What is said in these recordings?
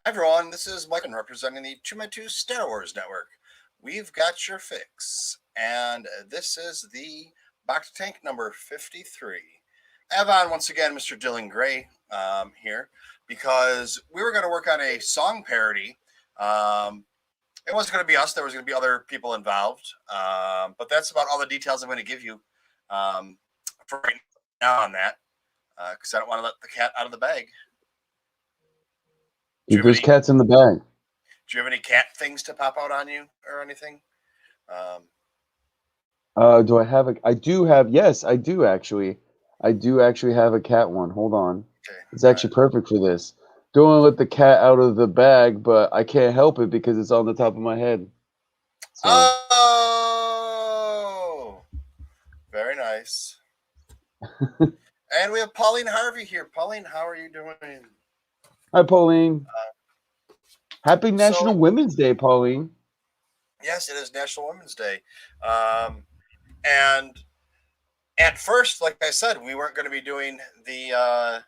everyone, this is Mike representing the TooMedToo's Star Wars Network. We've got your fix, and this is the Bacta Tank number 53. I have on once again Mr. Dylan Gray here because we were going to work on a song parody. It wasn't going to be us, there was going to be other people involved, but that's about all the details I'm going to give you for right now on that because I don't want to let the cat out of the bag. There's cats in the bag. Do you have any cat things to pop out on you or anything? Do I have a? I do have. Yes, I do actually. I do actually have a cat one. Hold on. Okay. It's actually perfect for this. Don't want to let the cat out of the bag, but I can't help it because it's on the top of my head. So. Oh, very nice. And we have Pauline Harvey here. Pauline, how are you doing? Hi, Pauline. Happy National Women's Day, Pauline. Yes, it is National Women's Day. And at first, like I said, we weren't going to be doing the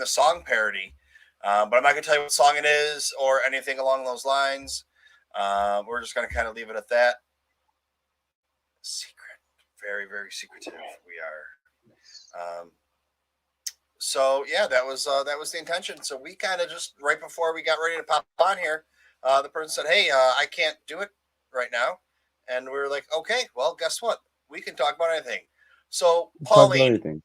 song parody. But I'm not going to tell you what song it is or anything along those lines. We're just going to kind of leave it at that. Secret, very, very secretive. We are. So yeah, that was the intention. So we kind of just right before we got ready to pop on here, the person said, "Hey, I can't do it right now," and we were like, "Okay, well, guess what? We can talk about anything." So Pauline,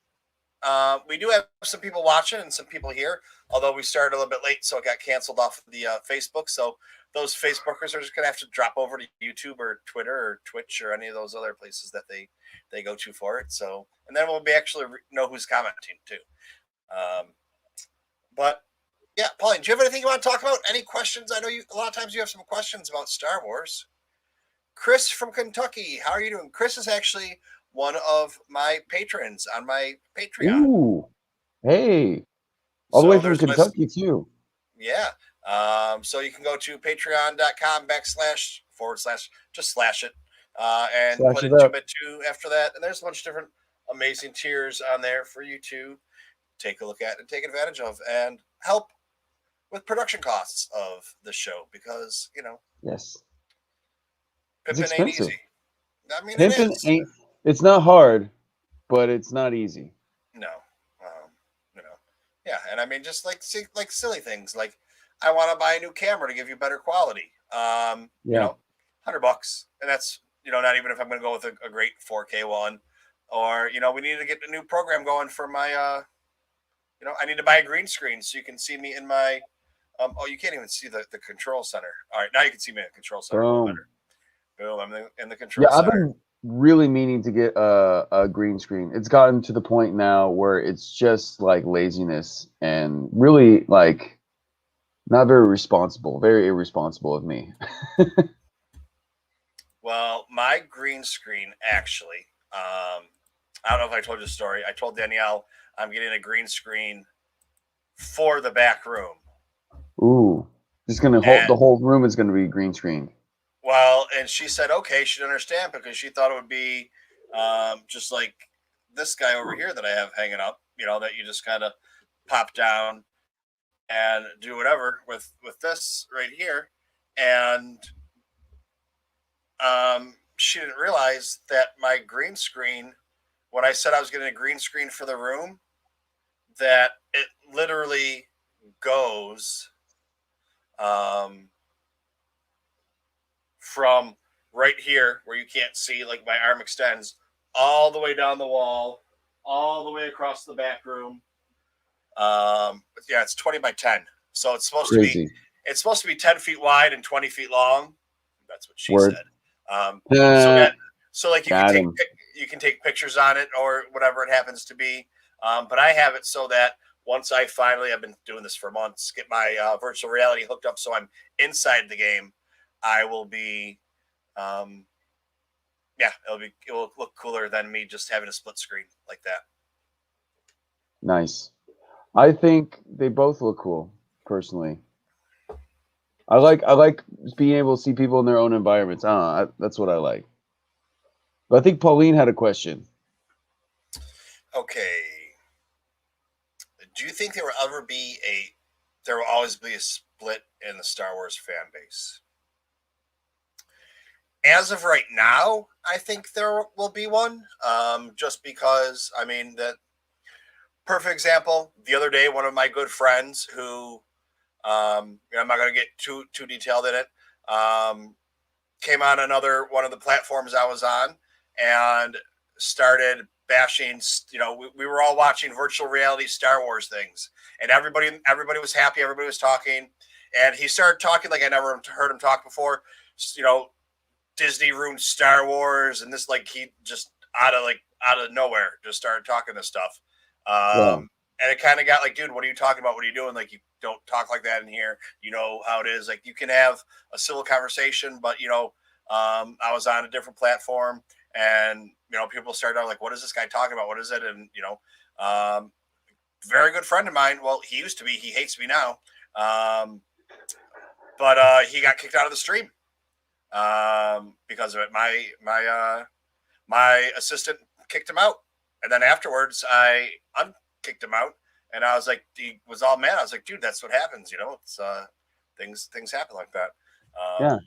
we do have some people watching and some people here, although we started a little bit late, so it got canceled off of the Facebook. So those Facebookers are just going to have to drop over to YouTube or Twitter or Twitch or any of those other places that they go to for it. So, and then we'll be actually know who's commenting too. But yeah, Pauline, do you have anything you want to talk about? Any questions? I know a lot of times you have some questions about Star Wars. Chris from Kentucky, how are you doing? Chris is actually one of my patrons on my Patreon. Ooh, hey, all the way from Kentucky too. Yeah. So you can go to patreon.com// just slash it and put in TooMedToo's after that. And there's a bunch of different amazing tiers on there for you to take a look at and take advantage of and help with production costs of the show because, yes, pimping ain't easy. I mean, pimping ain't. It's not hard, but it's not easy. No, yeah, and I mean, just like silly things, like I want to buy a new camera to give you better quality. $100, and that's not even if I'm going to go with a great 4K one, or we need to get a new program going for my I need to buy a green screen so you can see me in my. You can't even see the control center. All right, now you can see me in the control center. Boom. Boom. I'm in the control center. I've been really meaning to get a green screen. It's gotten to the point now where it's just like laziness and really like not very responsible, very irresponsible of me. Well, my green screen actually, I don't know if I told you the story. I told Danielle I'm getting a green screen for the back room. Ooh, just gonna the whole room is gonna be green screen. Well, and she said, okay, she'd understand because she thought it would be just like this guy over here that I have hanging up, that you just kind of pop down and do whatever with this right here. And she didn't realize that my green screen, when I said I was getting a green screen for the room, that it literally goes from right here where you can't see, like my arm extends, all the way down the wall, all the way across the back room. It's 20 by 10. So it's supposed to be 10 feet wide and 20 feet long. That's what she said. So like you can take pictures on it or whatever it happens to be. But I have it so that once I've been doing this for months, get my virtual reality hooked up so I'm inside the game, I will be, it will look cooler than me just having a split screen like that. Nice. I think they both look cool, personally. I like being able to see people in their own environments. That's what I like. But I think Pauline had a question. Okay. Do you think there will ever be a there will always be a split in the Star Wars fan base. As of right now, I think there will be one. Just because, I mean, that perfect example. The other day, one of my good friends who, I'm not going to get too detailed in it, came on another one of the platforms I was on and started bashing. We were all watching virtual reality Star Wars things, and everybody was happy. Everybody was talking, and he started talking like I never heard him talk before. You know, Disney ruined Star Wars, and this like he just out of nowhere just started talking this stuff. Yeah. And it kind of got like, dude, what are you talking about? What are you doing? Like, you don't talk like that in here. You know how it is. Like, you can have a civil conversation, but I was on a different platform, and people started out like, what is this guy talking about? What is it? And very good friend of mine. Well, he used to be. He hates me now. But he got kicked out of the stream because of it. My assistant kicked him out, and then afterwards I unkicked him out, and I was like, he was all mad. I was like, dude, that's what happens. It's things happen like that. Yeah.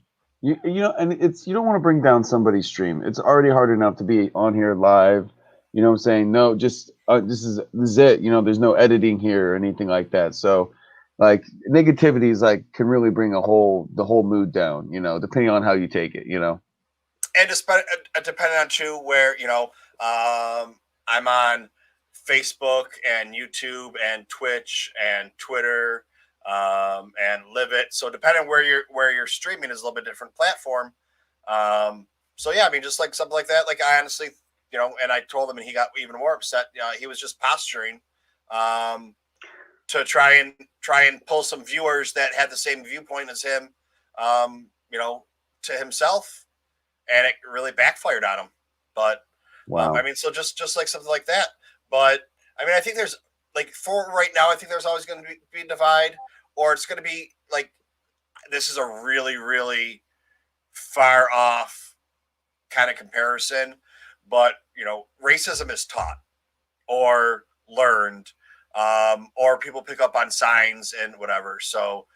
And it's, you don't want to bring down somebody's stream. It's already hard enough to be on here live. You know what I'm saying? No, just this is it. There's no editing here or anything like that. So, like, negativity is like can really bring the whole mood down. Depending on how you take it. And depending on too where I'm on Facebook and YouTube and Twitch and Twitter and Live It. So depending where you're streaming is a little bit different platform. So yeah, I mean, just like something like that. Like, I honestly, and I told him, and he got even more upset. He was just posturing to try and pull some viewers that had the same viewpoint as him, to himself, and it really backfired on him. But Wow. I mean, so just like something like that. But I mean, I think there's like, for right now, I think there's always going to be a divide, or it's going to be like, this is a really, really far off kind of comparison, but racism is taught or learned, or people pick up on signs and whatever. So,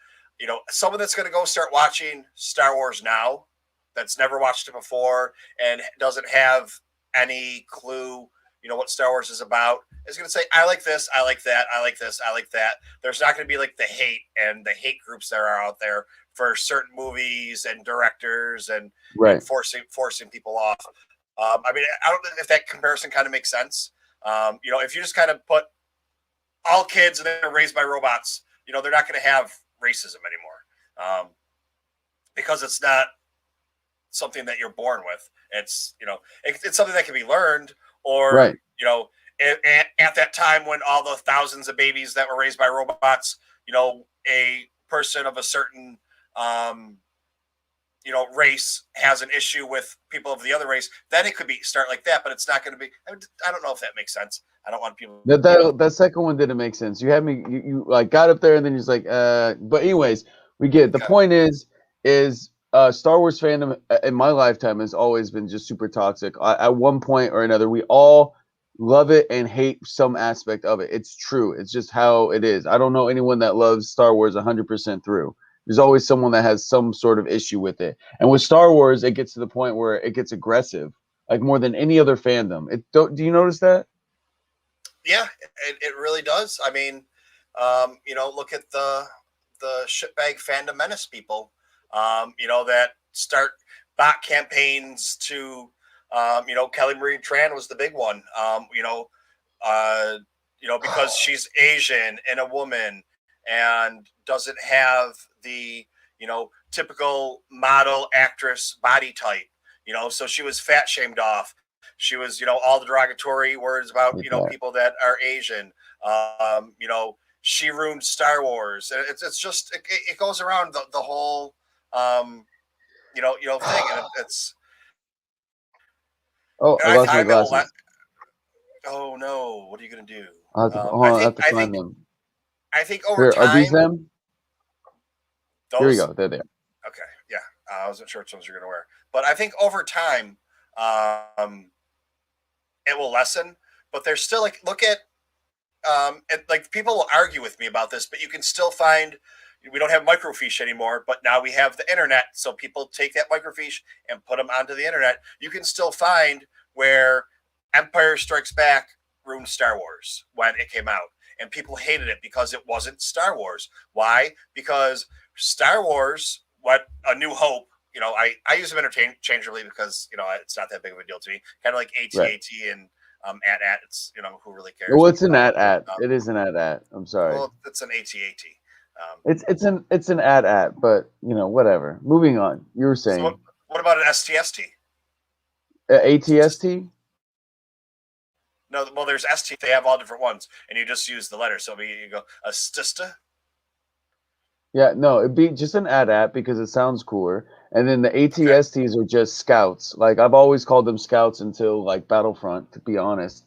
someone that's going to go start watching Star Wars now, that's never watched it before and doesn't have any clue, what Star Wars is about, is going to say, I like this, I like that, I like this, I like that. There's not going to be like the hate groups that are out there for certain movies and directors and, Right. forcing people off. I mean, I don't know if that comparison kind of makes sense. If you just kind of put all kids and they're raised by robots, they're not going to have racism anymore, because it's not something that you're born with. It's it's something that can be learned, or right. At that time when all the thousands of babies that were raised by robots, a person of a certain race has an issue with people of the other race, then it could start like that. But it's not going to be. I don't know if that makes sense. I don't want people. That second one didn't make sense. You had me. You like got up there and then you're just like. But anyways, we get it. The point is Star Wars fandom in my lifetime has always been just super toxic. At one point or another, we all love it and hate some aspect of it. It's true. It's just how it is. I don't know anyone that loves Star Wars 100% through. There's always someone that has some sort of issue with it. And with Star Wars, it gets to the point where it gets aggressive, like more than any other fandom. Do you notice that? Yeah, it really does. I mean, look at the shitbag fandom menace people, that start bot campaigns to, Kelly Marie Tran was the big one, because she's Asian and a woman and doesn't have the, typical model actress body type, so she was fat shamed off. She was, all the derogatory words about, people that are Asian. She ruined Star Wars. It's just, it goes around the whole, thing. And it's, Oh, I lost my glasses. Oh no, what are you going to do? I have to find them. I think over Here, time. Are these them? Those? Here we go. They're there. Okay. Yeah. I wasn't sure which ones you're going to wear. But I think over time, it will lessen. But there's still, like, look at like people will argue with me about this, but you can still find. We don't have microfiche anymore, but now we have the internet. So people take that microfiche and put them onto the internet. You can still find where Empire Strikes Back ruined Star Wars when it came out, and people hated it because it wasn't Star Wars. Why? Because Star Wars, what A New Hope. I use them interchangeably because it's not that big of a deal to me. Kind of like AT-AT and at. It's who really cares? Well, it's an at. It is an at. I'm sorry. Well, it's an AT-AT. It's an at, but whatever. Moving on. You were saying. So what about an STST? ATST? No, well, there's ST. They have all different ones, and you just use the letter. So you go a stista. Yeah, no, it'd be just an at because it sounds cooler. And then the ATSTs are just scouts. Like I've always called them scouts until like Battlefront, to be honest.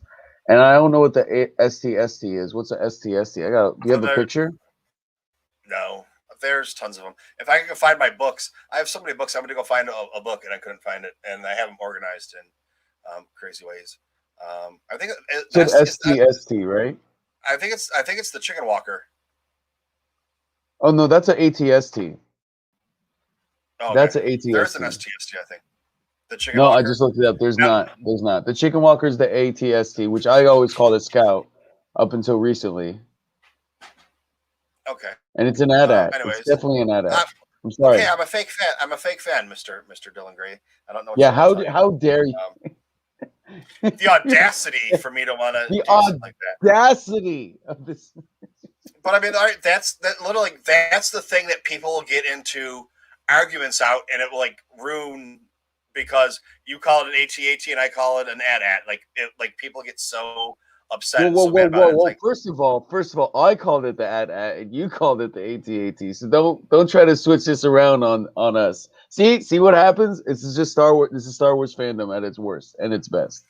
And I don't know what the STST is. What's a STST? Do you have a picture? No, there's tons of them. If I can go find my books, I have so many books. I'm going to go find a book, and I couldn't find it, and I have them organized in crazy ways. I think it's STST, right? I think it's the Chicken Walker. Oh no, that's an ATST. Oh, okay. That's an ATST. There's an STST, I think. The Chicken No, Walker? I just looked it up. There's not. The Chicken Walker is the ATST, which I always called a scout up until recently. Okay. And it's an AT-AT. Anyways, it's definitely an AT-AT. I'm sorry. Okay, I'm a fake fan, Mr. Dylan Gray. I don't know. How dare you? The audacity for me to want to do something like that. Audacity of this. But I mean, that's literally that's the thing that people will get into arguments out, and it will like ruin because you call it an AT-AT and I call it an AT-AT. Like people get so upset. Whoa. Like, first of all, I called it the AT-AT and you called it the AT-AT. So don't try to switch this around on us. See what happens? This is just Star Wars. This is Star Wars fandom at its worst and its best.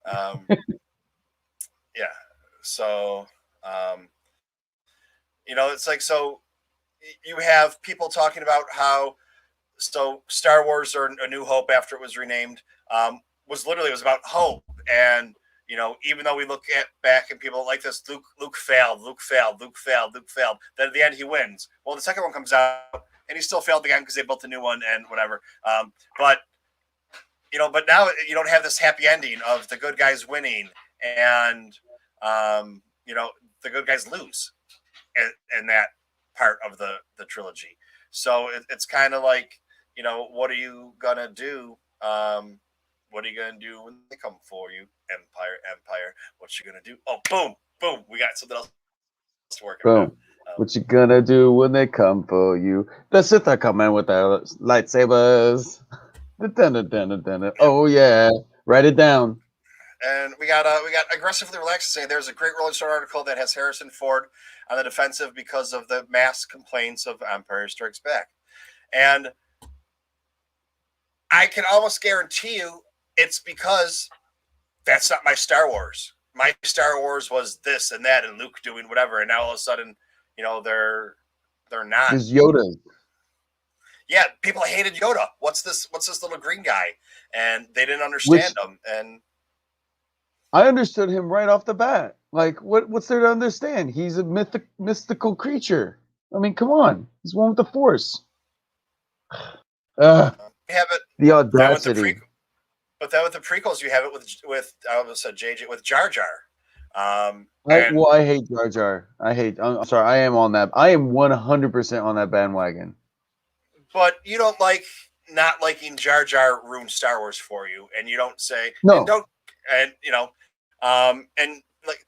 Yeah. So, it's like, so you have people talking about how, Star Wars or A New Hope after it was renamed, was about hope. And, even though we look back and people like this, Luke failed. Then at the end he wins. Well, the second one comes out and he still failed again because they built a new one and whatever. But now you don't have this happy ending of the good guys winning and, the good guys lose in that part of the trilogy. So it's kind of like, what are you going to do? What are you going to do when they come for you? Empire. What you going to do? Oh, boom. We got something else to work on. Boom. What you going to do when they come for you? The Sith are coming with their lightsabers. Oh, yeah. Write it down. And we got aggressively relaxed to say there's a great Rolling Stone article that has Harrison Ford on the defensive because of the mass complaints of Empire Strikes Back. And I can almost guarantee you it's because that's not my Star Wars. My Star Wars was this and that and Luke doing whatever. And now all of a sudden, they're not. There's Yoda. Yeah, people hated Yoda. What's this little green guy? And they didn't understand him. And I understood him right off the bat. Like, what's there to understand? He's a mystical creature. I mean, come on. He's one with the Force. we have it. The audacity. But then with the prequels, you have it with I almost said JJ with Jar Jar. I hate Jar Jar. I'm sorry. I am on that. I am 100% on that bandwagon. But you don't like not liking Jar Jar ruined Star Wars for you, and you don't say no.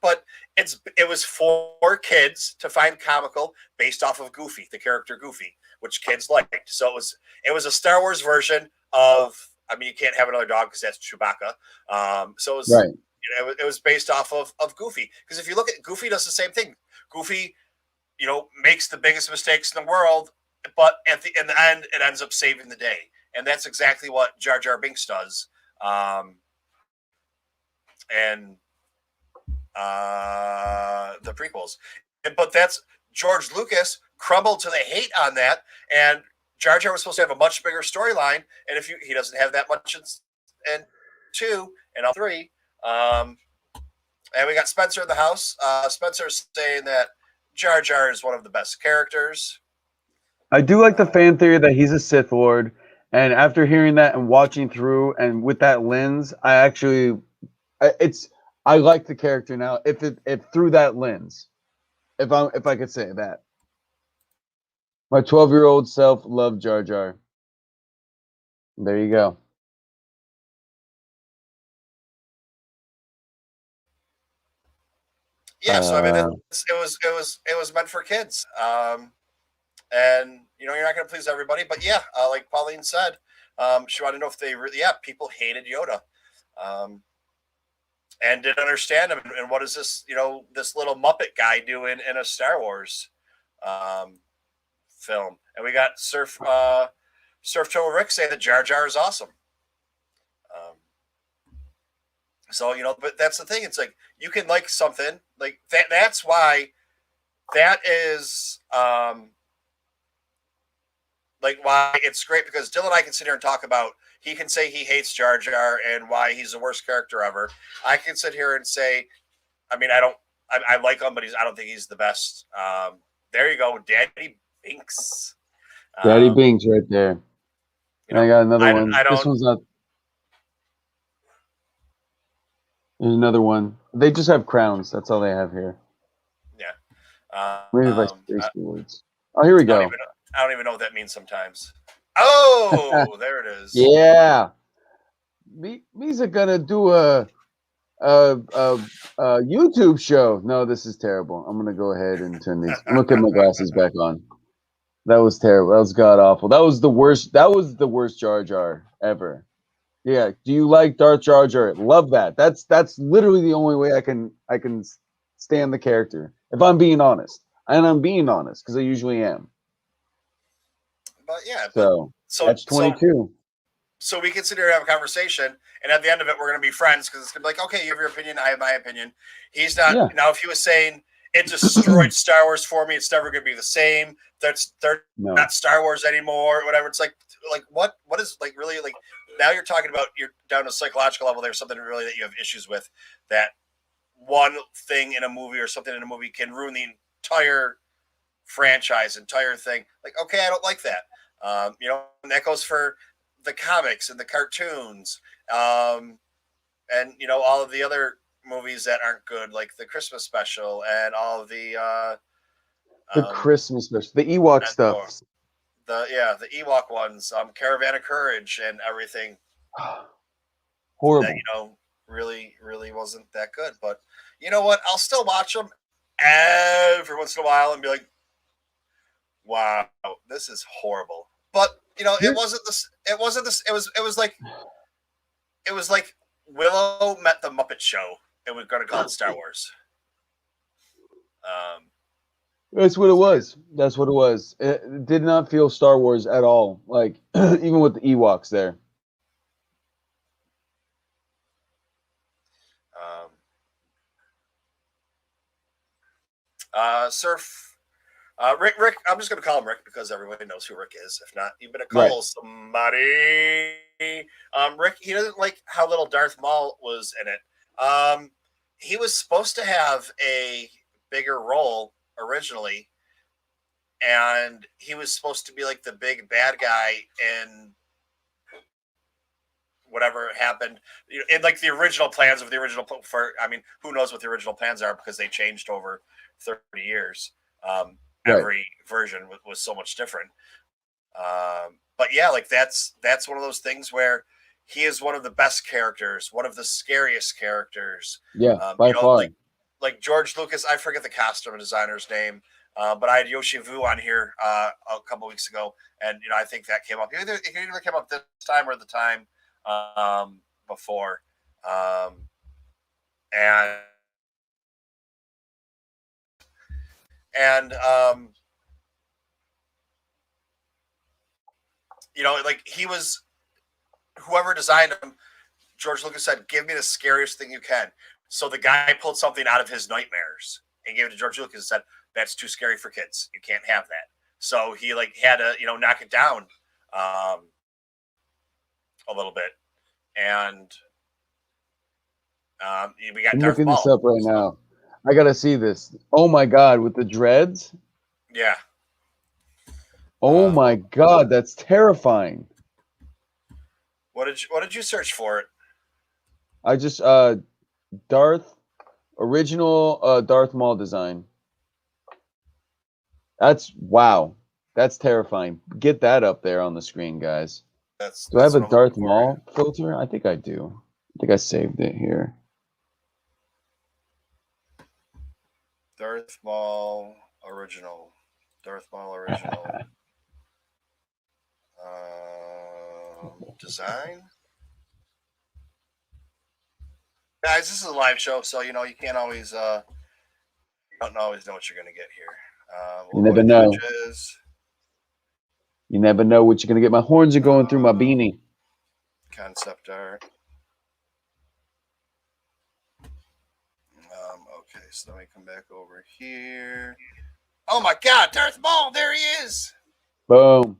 But it was for kids to find comical based off of Goofy, the character Goofy, which kids liked. So it was a Star Wars version of. I mean, you can't have another dog because that's Chewbacca. So it was right. It was based off of Goofy, because if you look at Goofy, does the same thing. Goofy, makes the biggest mistakes in the world, but in the end, it ends up saving the day, and that's exactly what Jar Jar Binks does. And the prequels, but that's George Lucas crumbled to the hate on that, and Jar Jar was supposed to have a much bigger storyline, and he doesn't have that much in 2 and all 3. And we got Spencer in the house. Spencer's saying that Jar Jar is one of the best characters. I do like the Uh, fan theory that he's a Sith Lord, and after hearing that and watching through and with that lens, I like the character now. If through that lens, if I could say that, my 12-year-old self loved Jar Jar. There you go. yeah, so I mean, Uh, it was meant for kids. And you're not going to please everybody, but yeah, like Pauline said, she wanted to know if they really, yeah, people hated Yoda, um, and didn't understand him. And what is this, this little Muppet guy doing in a Star Wars um, film? And we got Surf Joe Rick saying that Jar Jar is awesome. Um, so but that's the thing. It's like you can like something like that. That's why that is. Like why it's great because Dylan and I can sit here and talk about he can say he hates Jar Jar and why he's the worst character ever. I can sit here and say, I mean, I like him, but I don't think he's the best. There you go, Daddy Binks. Daddy Um, Bing's right there. And I got another one. I This don't, one's not. There's another one. They just have crowns. That's all they have here. yeah. Maybe by space words. Oh, here we I don't go. even, I don't even know what that means sometimes. Oh, there it is. Yeah. Me's gonna do a, a, a YouTube show. No, this is terrible. I'm gonna go ahead and turn these. I'm gonna put my glasses back on. That was terrible. That was god awful. That was the worst. That was the worst Jar Jar ever. Yeah. Do you like Darth Jar Jar? Love that. That's literally the only way I can stand the character. If I'm being honest, and I'm being honest because I usually am. But yeah, but So so that's so 22. so we can sit here and have a conversation, and at the end of it, we're going to be friends because it's going to be like, okay, you have your opinion, I have my opinion. He's not Yeah. now. If he was saying it destroyed Star Wars for me, it's never going to be the same. They're No. not Star Wars anymore, or whatever. It's like what is like really like now you're talking about you're down to a psychological level. There's something really that you have issues with that one thing in a movie or something in a movie can ruin the entire franchise, entire thing. Like, okay, I don't like that. And that goes for the comics and the cartoons, and all of the other movies that aren't good, like the Christmas special and all of the The um, Christmas special, the Ewok Endor, stuff. the Ewok ones, Caravan of Courage and everything that Horrible. really really wasn't that good. But you know what? I'll still watch them every once in a while and be like, wow, this is horrible. But it Here, wasn't this. It wasn't this. It was like Willow met the Muppet Show, and we're going to call it Star Wars. Um, that's what it was. That's what it was. It did not feel Star Wars at all. Like even with the Ewoks there. um, Surf. Rick. I'm just going to call him Rick because everybody knows who Rick is. If not, you better Right. call somebody. Rick. He doesn't like how little Darth Maul was in it. He was supposed to have a bigger role originally, and he was supposed to be like the big bad guy in whatever happened in like the original plans of the original for I mean who knows what the original plans are because they changed over 30 years. Right. Every version was so much different. But yeah, like that's one of those things where he is one of the best characters, one of the scariest characters. Yeah. By far. Like George Lucas, I forget the costume designer's name, but I had Yoshi Vu on here a couple weeks ago, and I think that came up. It either came up this time or the time before, and and like he was whoever designed him. George Lucas said, "Give me the scariest thing you can." So the guy pulled something out of his nightmares and gave it to George Lucas and said, "That's too scary for kids. You can't have that." So he like had to knock it down a little bit, and We got I'm Darth looking this Maul. up right So, now. I gotta see this. Oh my god, with the dreads. yeah. Oh my god, that's terrifying. What did you search for it? I just Darth original Darth Maul design. That's wow. That's terrifying. Get that up there on the screen, guys. Do I have That's a what I'm looking Darth for. Maul filter? I think I do. I think I saved it here. Darth Maul original. Darth Maul original. Design. Guys, this is a live show, so you can't always don't always know what you're gonna get here. You We'll go never to know. images, You never know what you're gonna get. My horns are going through my beanie. concept art. Okay, so let me come back over here. Oh my God, Darth Maul! There he is. Boom.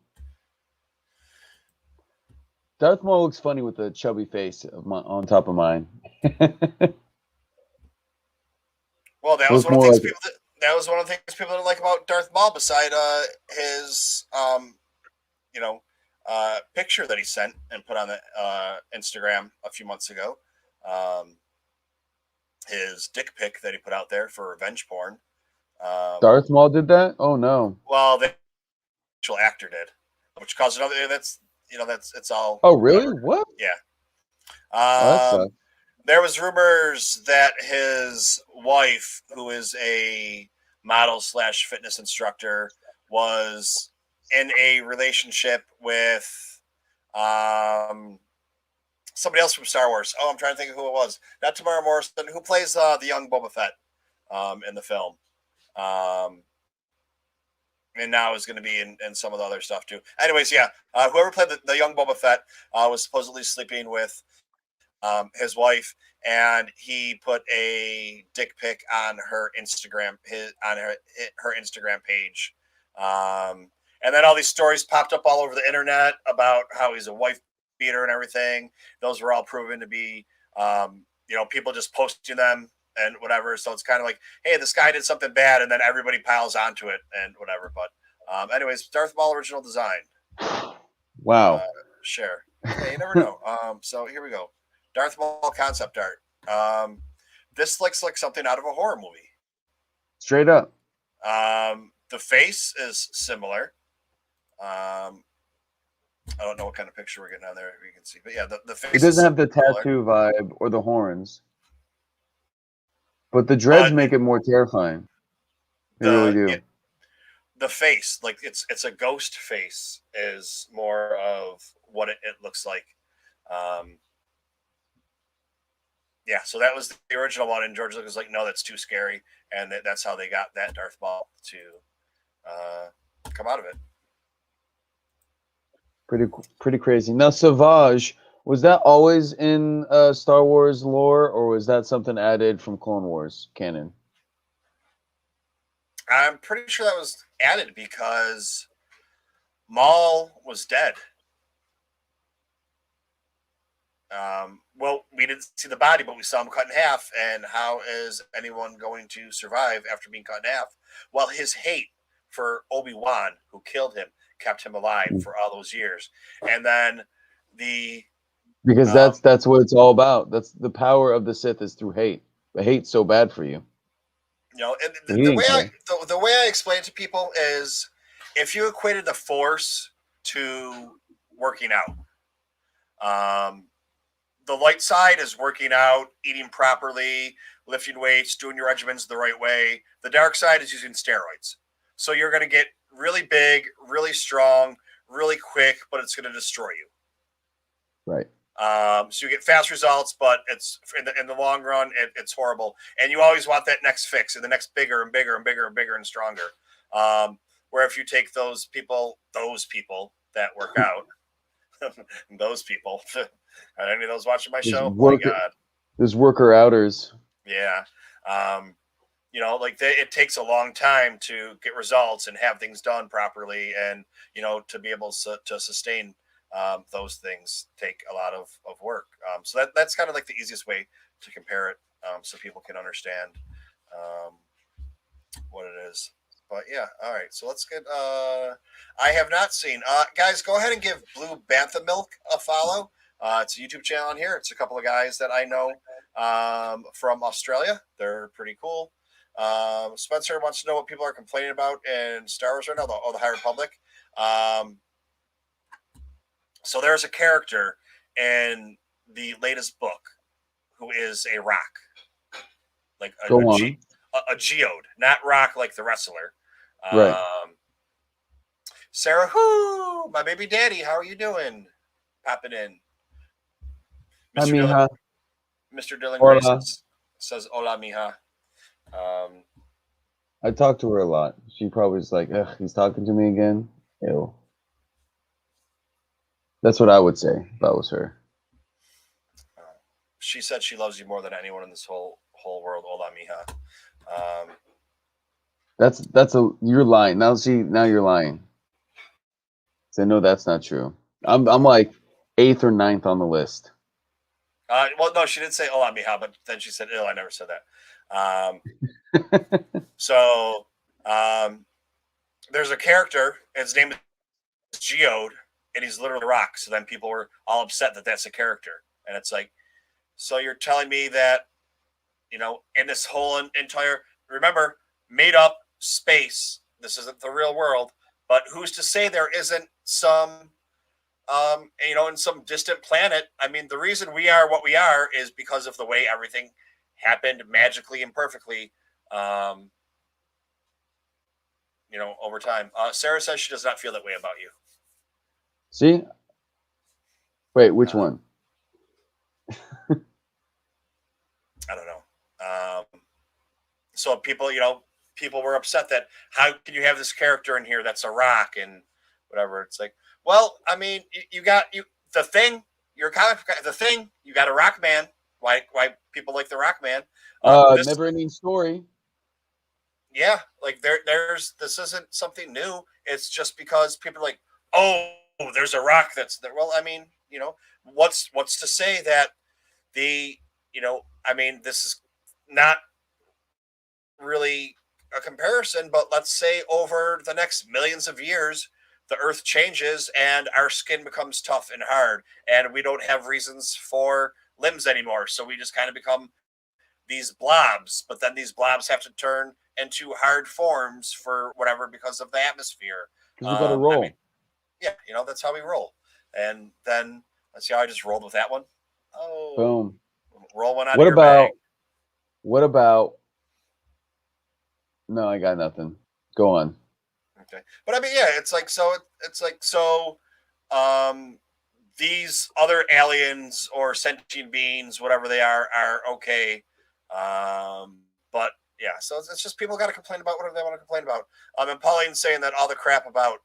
Darth Maul looks funny with the chubby face on top of mine. Well, that was Look one of the more things like people that was one of the things people didn't like about Darth Maul, beside his picture that he sent and put on the Instagram a few months ago. His dick pic that he put out there for revenge porn. Darth Maul did that? Oh no. Well, the actual actor did, which caused another. That's it's all. Oh really? Whatever. What? Yeah. Oh, that sucks. There was rumors that his wife, who is a model / fitness instructor, was in a relationship with somebody else from Star Wars. Oh, I'm trying to think of who it was. Not Tamara Morrison, who plays the young Boba Fett in the film. And now is going to be in some of the other stuff too. Anyways, yeah, whoever played the young Boba Fett was supposedly sleeping with his wife, and he put a dick pic on her Instagram, her Instagram page. And then all these stories popped up all over the internet about how he's a wife beater and everything. Those were all proven to be, people just posting them and whatever. So it's kind of like, hey, this guy did something bad, and then everybody piles onto it and whatever. But anyways, Darth Maul original design. Wow. Share. Yeah, you never know. So here we go. Darth Maul concept art. This looks like something out of a horror movie. Straight up. The face is similar. I don't know what kind of picture we're getting on there. You can see, but yeah, the face. It doesn't have the tattoo vibe or the horns, but the dreads make it more terrifying. They really do. The face, like it's a ghost face, is more of what it looks like. Yeah, so that was the original one, and George Lucas was like, no, that's too scary, and that's how they got that Darth Maul to come out of it. Pretty crazy. Now, Savage, was that always in Star Wars lore, or was that something added from Clone Wars canon? I'm pretty sure that was added because Maul was dead. Well, we didn't see the body, but we saw him cut in half. And how is anyone going to survive after being cut in half? Well, his hate for Obi-Wan, who killed him, kept him alive for all those years. And then because that's what it's all about. That's the power of the Sith, is through hate. The hate's so bad for you. And the way I explain it to people is, if you equated the Force to working out, the light side is working out, eating properly, lifting weights, doing your regimens the right way. The dark side is using steroids. So you're going to get really big, really strong, really quick, but it's going to destroy you. Right. So you get fast results, but it's in the long run, it's horrible. And you always want that next fix and the next bigger and bigger and bigger and bigger and stronger. Where if you take those people that work out, those people, are any of those watching my show? Oh my God. There's worker outers. Yeah. It takes a long time to get results and have things done properly. And, to be able to sustain those things take a lot of work. So that's kind of like the easiest way to compare it so people can understand what it is. But yeah, all right. So let's get. I have not seen. Guys, go ahead and give Blue Bantha Milk a follow. It's a YouTube channel on here. It's a couple of guys that I know from Australia. They're pretty cool. Spencer wants to know what people are complaining about in Star Wars right now. The High Republic. So there's a character in the latest book who is a rock, like a geode, not rock like the wrestler. Right. Sarah, whoo, my baby daddy, how are you doing? Popping in. Mr. Dillon, Mr. Dillon Grace says, "Hola, mija." I talk to her a lot. She probably is like, ugh, he's talking to me again. Ew. That's what I would say if I was her. She said she loves you more than anyone in this whole world. Hola, mija. You're lying. Now you're lying. So no, that's not true. I'm like 8th or 9th on the list. Well, no, she did say hola, mija, but then she said, I never said that. So there's a character, and his name is Geode, and he's literally a rock. So then people were all upset that that's a character. And it's like, so you're telling me that, in this whole entire, remember, made up space, this isn't the real world, but who's to say there isn't some, in some distant planet? I mean, the reason we are what we are is because of the way everything happened magically and perfectly, over time. Sarah says she does not feel that way about you. See? Wait, which one? I don't know. So people were upset that how can you have this character in here that's a rock and whatever. It's like, well, I mean, you got the Thing. You're a comic book guy. The Thing. You got a Rock Man. Why people like the Rock Man? Never-ending story. Yeah, like this isn't something new. It's just because people are like, oh, there's a rock that's there. Well, I mean, what's to say that I mean, this is not really a comparison, but let's say over the next millions of years, the Earth changes and our skin becomes tough and hard, and we don't have reasons for limbs anymore. So we just kind of become these blobs, but then these blobs have to turn into hard forms for whatever because of the atmosphere. Because we got to roll. I mean, yeah, that's how we roll. And then let's see how I just rolled with that one. Oh, boom. Roll one out of your bag. What about? No, I got nothing. Go on. Okay, but I mean, yeah, it's like so. These other aliens or sentient beings, whatever they are okay. But yeah, so it's just people got to complain about whatever they want to complain about. And Pauline's saying that all the crap about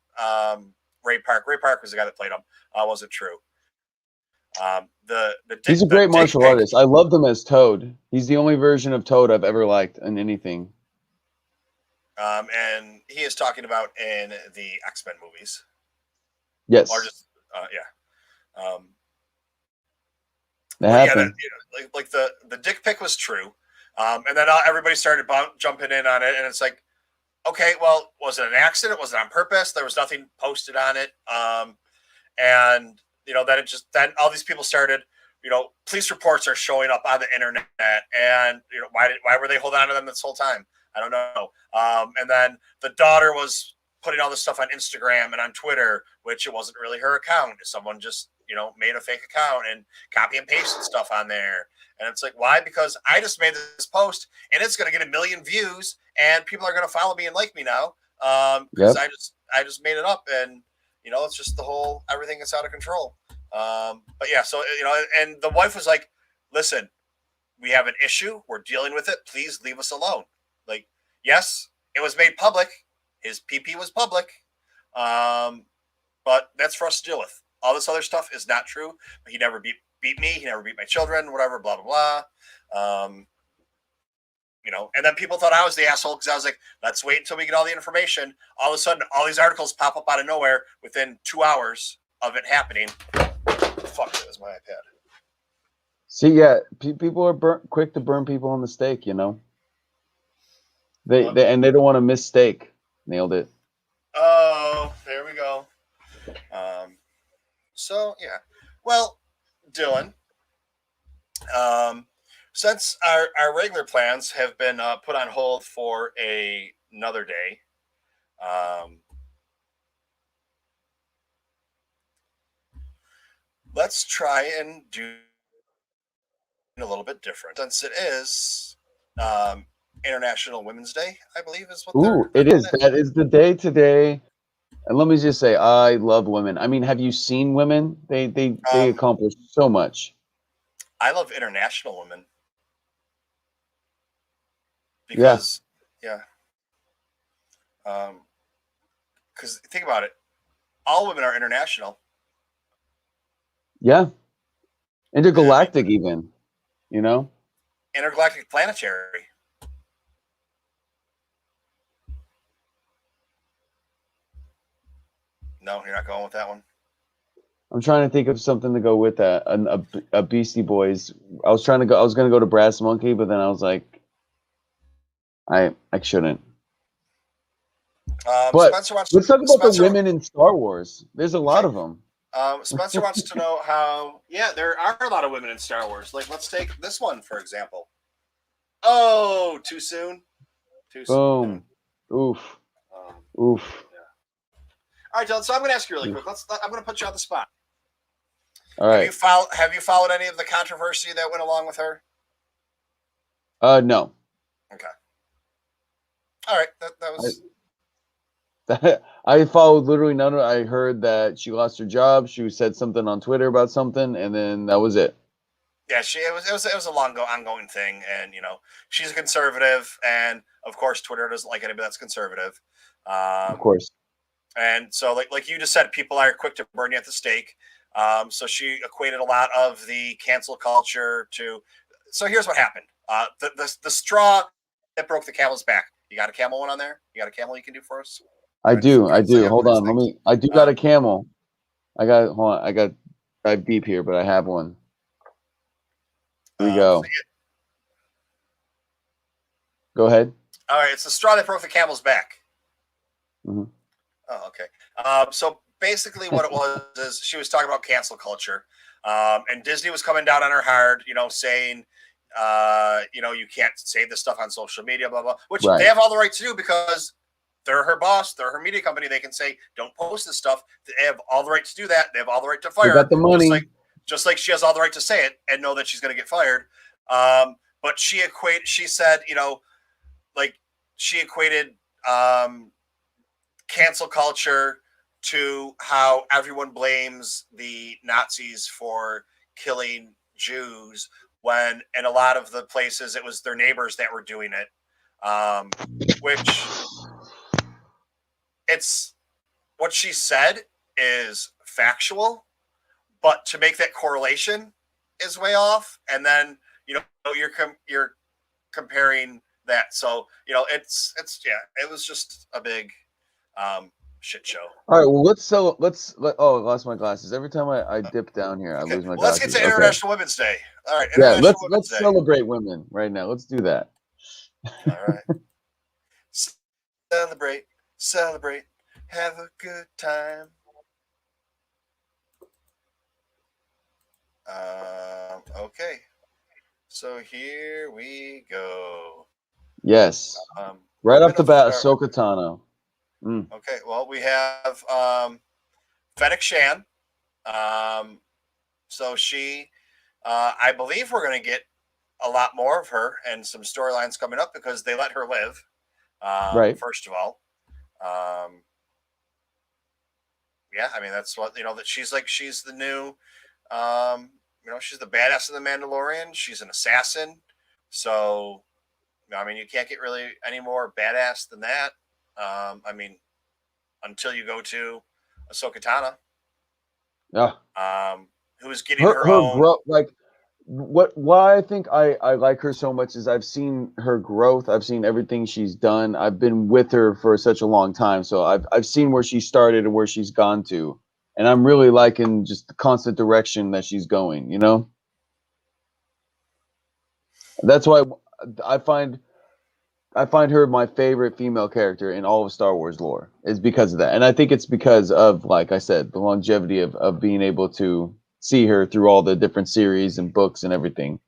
Ray Park was the guy that played him. Wasn't true. He's a great martial artist. I loved him as Toad. He's the only version of Toad I've ever liked in anything. And he is talking about in the X-Men movies. Yes. Or just yeah. That happened. Yeah, like the dick pic was true. And then everybody started jumping in on it, and it's like, okay, well, was it an accident? Was it on purpose? There was nothing posted on it. And then all these people started, police reports are showing up on the internet, and why were they holding on to them this whole time? I don't know. And then the daughter was putting all this stuff on Instagram and on Twitter, which it wasn't really her account. Someone just, made a fake account and copy and pasted stuff on there. And it's like, why? Because I just made this post and it's going to get 1 million views and people are going to follow me and like me now. Because I just made it up, and, it's just the whole, everything is out of control. But yeah, so, and the wife was like, listen, we have an issue. We're dealing with it. Please leave us alone. Like, yes, it was made public. His PP was public. But that's for us to deal with. All this other stuff is not true. He never beat me. He never beat my children, whatever, blah, blah, blah. And then people thought I was the asshole because I was like, let's wait until we get all the information. All of a sudden, all these articles pop up out of nowhere within 2 hours of it happening. Fuck, that was my iPad. See, yeah, people are quick to burn people on the stake. You know, they don't want to miss steak. Nailed it. Oh, there we go. Um, so yeah, well, Dylan, since our regular plans have been put on hold for another day, um, let's try and do a little bit different since it is um, International Women's Day, I believe is what Ooh, they're it doing is. it. That is the day today. And let me just say, I love women. I mean, have you seen women? They Um, accomplish so much. I love International Women Yeah, because yeah, because think about it, all women are international. yeah. I mean, Intergalactic, even. You know. intergalactic planetary. No, you're not going with that one. I'm trying to think of something to go with that. A Beastie Boys. I was trying to go. I was gonna go to Brass Monkey, but then I was like, I shouldn't. But Spencer wants let's talk about the Spencer. women in Star Wars. There's a lot Okay, of them. Spencer wants to know how. Yeah, there are a lot of women in Star Wars. Like, let's take this one for example. Oh, too soon. Too soon. Boom. Oof. Um, Oof. yeah. All right, Dylan. So I'm going to ask you really quick. I'm going to put you on the spot. All right. Have you followed any of the controversy that went along with her? No. Okay. All right. That was. I followed literally none of it. I heard that she lost her job. She said something on Twitter about something, and then that was it. Yeah, it was a ongoing thing, and she's a conservative, and of course Twitter doesn't like anybody that's conservative. Of Um, course. and so like you just said, people are quick to burn you at the stake. So she equated a lot of the cancel culture to. So here's what happened: the straw that broke the camel's back. You got a camel one on there? You got a camel you can do for us? I do. I Trying to think do. of Hold words on. Let things. me. I do got a camel. Hold on. I beep here, but I have one. Here we So go. Go ahead. all right, it's the straw that broke the camel's back. Hmm. Oh, okay. So basically, what it was is she was talking about cancel culture, and Disney was coming down on her hard, saying, you can't say this stuff on social media, blah blah. Which they Right. have all the right to do because they're her boss, they're her media company. They can say, "Don't post this stuff." They have all the right to do that. They have all the right to They fire got her, the money. just like she has all the right to say it and know that she's going to get fired. But she said, like she equated cancel culture to how everyone blames the Nazis for killing Jews when in a lot of the places it was their neighbors that were doing it. Which it's what she said is factual, but to make that correlation is way off. And then you're comparing that. So it's yeah, it was just a big shit show. All right. Well, oh, I lost my glasses. Every time I dip down here, I Okay, lose my well, let's get glasses. to Okay. International Women's Day. All right, Yeah. International Women's Let's Day. celebrate women right now. Let's do that. All right, celebrate, celebrate, have a good time. Okay, so here we go. Yes. Right off Women the of bat, Star Wars. Ahsoka Tano. Okay, well, we have Fennec Shan. Um, so she, I believe we're going to get a lot more of her and some storylines coming up because they let her live. Right. First of all, um, yeah, I mean that's what that she's the new, she's the badass of the Mandalorian. She's an assassin, so I mean you can't get really any more badass than that. I mean, until you go to Ahsoka Tano, Yeah. who's getting Her her her own. growth, like why I think I like her so much is I've seen her growth. I've seen everything she's done. I've been with her for such a long time, so I've seen where she started and where she's gone to, and I'm really liking just the constant direction that she's going. That's why I find her my favorite female character in all of Star Wars lore is because of that. And I think it's because of, like I said, the longevity of being able to see her through all the different series and books and everything.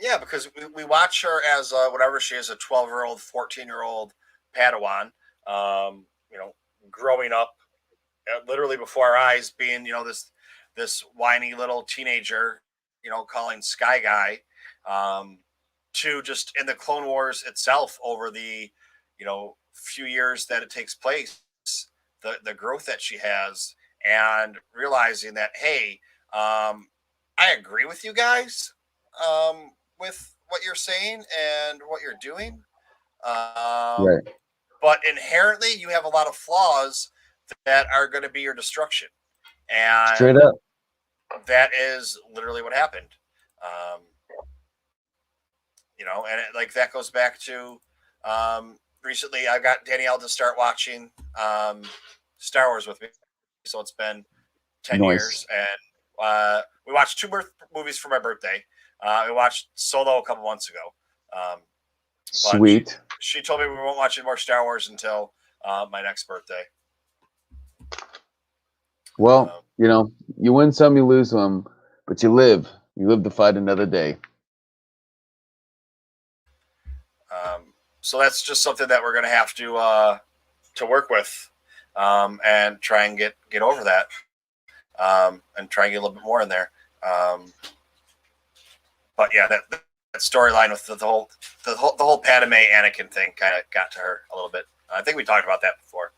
Yeah, because we watch her as whatever she is, a 12-year-old, 14-year-old Padawan, you know, growing up literally before our eyes, being, this whiny little teenager, calling Sky Guy, um, to just in the Clone Wars itself over the, few years that it takes place, the growth that she has, and realizing that, hey, I agree with you guys, with what you're saying and what you're doing. Um, Right. but inherently, you have a lot of flaws that are going to be your destruction. Straight And up. that is literally what happened. Um, and like that goes back to, recently I got Danielle to start watching Star Wars with me. So it's been 10 Nice. years. And we watched two movies for my birthday. We watched Solo a couple months ago. But Sweet. she told me we won't watch any more Star Wars until my next birthday. Well, you win some, you lose some, but you live. You live to fight another day. So that's just something that we're going to have to work with, and try and get over that, and try and get a little bit more in there. But yeah, that storyline with the whole Padme Anakin thing kind of got to her a little bit. I think we talked about that before.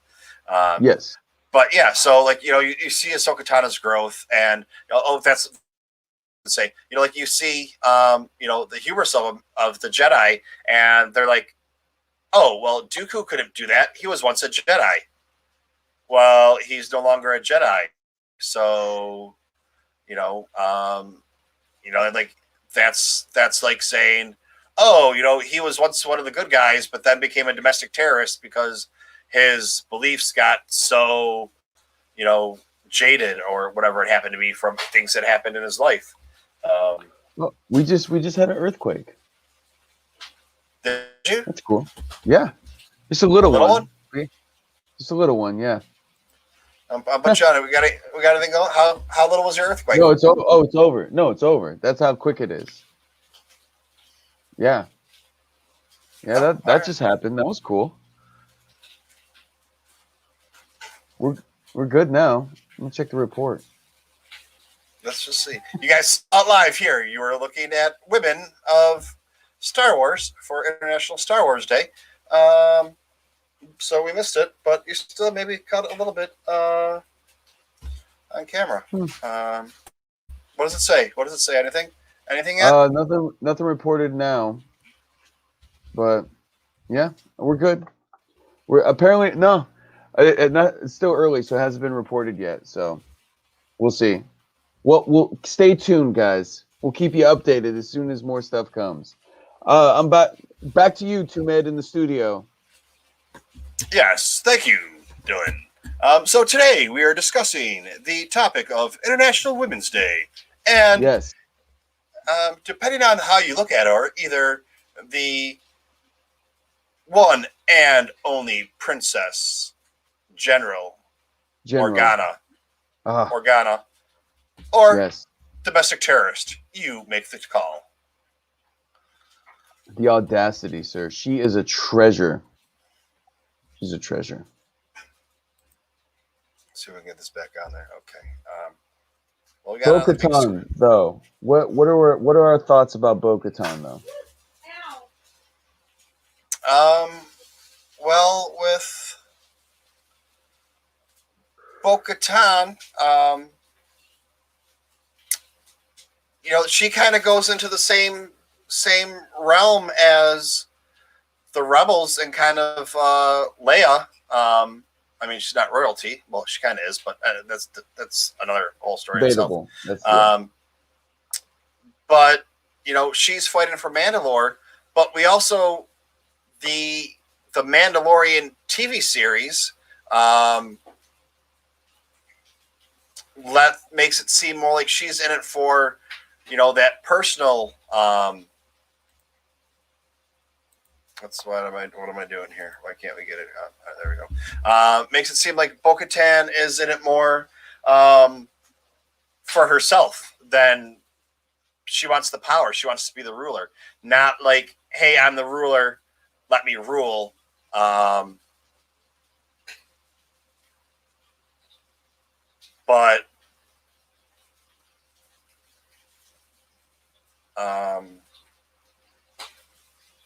Yes. But yeah, so like you see Ahsoka Tano's growth, and that's say like you see the hubris of the Jedi, and they're like, oh well, Dooku couldn't do that. He was once a Jedi. Well, he's no longer a Jedi, so like that's like saying, oh, he was once one of the good guys, but then became a domestic terrorist because his beliefs got so, jaded or whatever it happened to be from things that happened in his life. Well, we just had an earthquake. Did you? That's cool. Yeah, just a little one. Just a little one. Yeah. I'll put you on it. We got anything going? How little was your earthquake? No, it's over. Oh, it's over. No, it's over. That's how quick it is. Yeah. Yeah, that just happened. That was cool. We're good now. Let me check the report. Let's just see. You guys saw it live here. You were looking at women of Star Wars for International Star Wars Day. So we missed it, but you still maybe caught it a little bit on camera. What does it say? What does it say? Anything? Anything yet? Nothing reported now. But yeah, we're good. We're apparently no. It's still early, so it hasn't been reported yet. So we'll see. We'll stay tuned, guys. We'll keep you updated as soon as more stuff comes. I'm back to you, TooMed, in the studio. Yes, thank you, Dylan. So today we are discussing the topic of International Women's Day, and yes, depending on how you look at it, either the one and only Princess General. Organa, or yes. domestic terrorist. You make the call. The audacity, sir. She is a treasure. She's a treasure. Let's see if we can get this back on there. Okay. Well, we got Bo-Katan, though. What are our thoughts about Bo-Katan, though? Well, with Bo-Katan, she kind of goes into the same realm as the rebels and kind of Leia. I mean, she's not royalty. Well, she kind of is, but that's another whole story. Debatable. But she's fighting for Mandalore. But we also the Mandalorian TV series makes it seem more like she's in it for that personal. That's what am I doing here? Why can't we get it? There we go. Makes it seem like Bo-Katan is in it more for herself than she wants the power. She wants to be the ruler, not like, hey, I'm the ruler, let me rule. But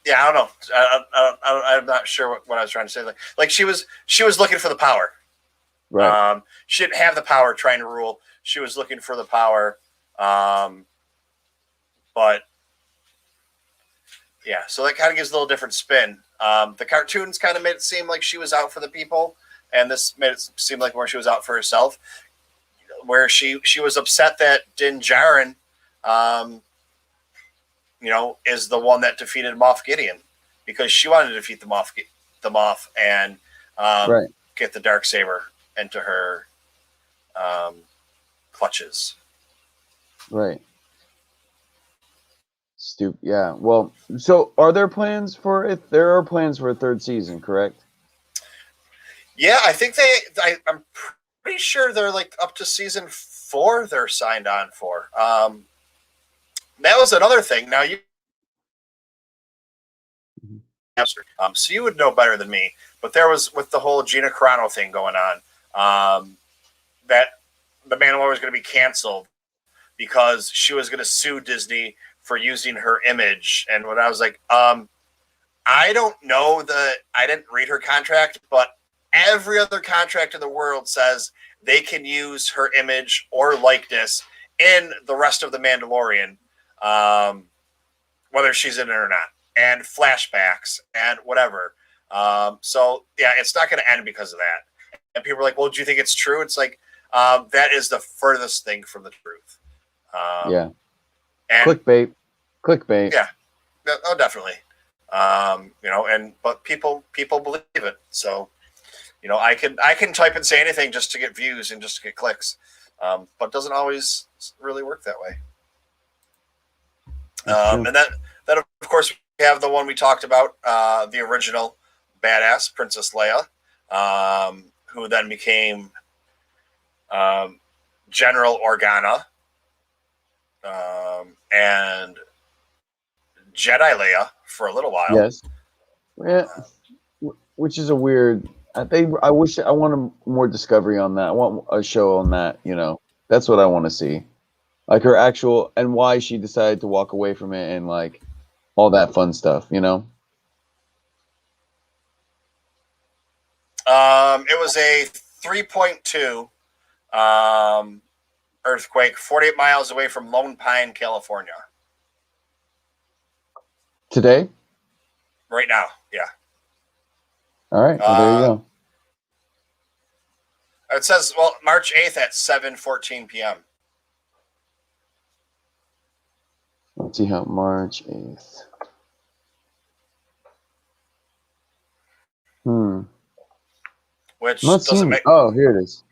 yeah, I don't know. I'm not sure what I was trying to say. Like she was looking for the power. Right. She didn't have the power trying to rule. She was looking for the power. But yeah, so that kind of gives a little different spin. The cartoons kind of made it seem like she was out for the people, and this made it seem like more she was out for herself. Where she was upset that Din Djarin, is the one that defeated Moff Gideon, because she wanted to defeat the Moff and Right. get the Darksaber into her clutches. Right. Stupid. Yeah. Well, so are there plans for it? There are plans for a third season, correct? Yeah, I think I'm pretty sure they're like up to season 4. They're signed on for. That was another thing. Now so you would know better than me, but there was, with the whole Gina Carano thing going on, that the Mandalorian was going to be canceled because she was going to sue Disney for using her image. And when I was like, I don't know I didn't read her contract, but every other contract in the world says they can use her image or likeness in the rest of the Mandalorian, whether she's in it or not, and flashbacks and whatever. So yeah, it's not going to end because of that. And people are like, well, do you think it's true? It's like, that is the furthest thing from the truth. Yeah. And Clickbait. yeah, oh, definitely. But people believe it. So, I can type and say anything just to get views and just to get clicks. But it doesn't always really work that way. And then of course we have the one we talked about, the original badass Princess Leia, who then became General Organa, and Jedi Leia for a little while. Yes. Yeah. Which is a weird. I wish I want more discovery on that. I want a show on that. That's what I want to see, like her actual and why she decided to walk away from it and like all that fun stuff. It was a 3.2 earthquake, 48 miles away from Lone Pine, California. Today? Right now, yeah. All right, well, there you go. It says, March 8th at 7:14 p.m. Let's see how March 8th. Which doesn't make... Oh, here it is.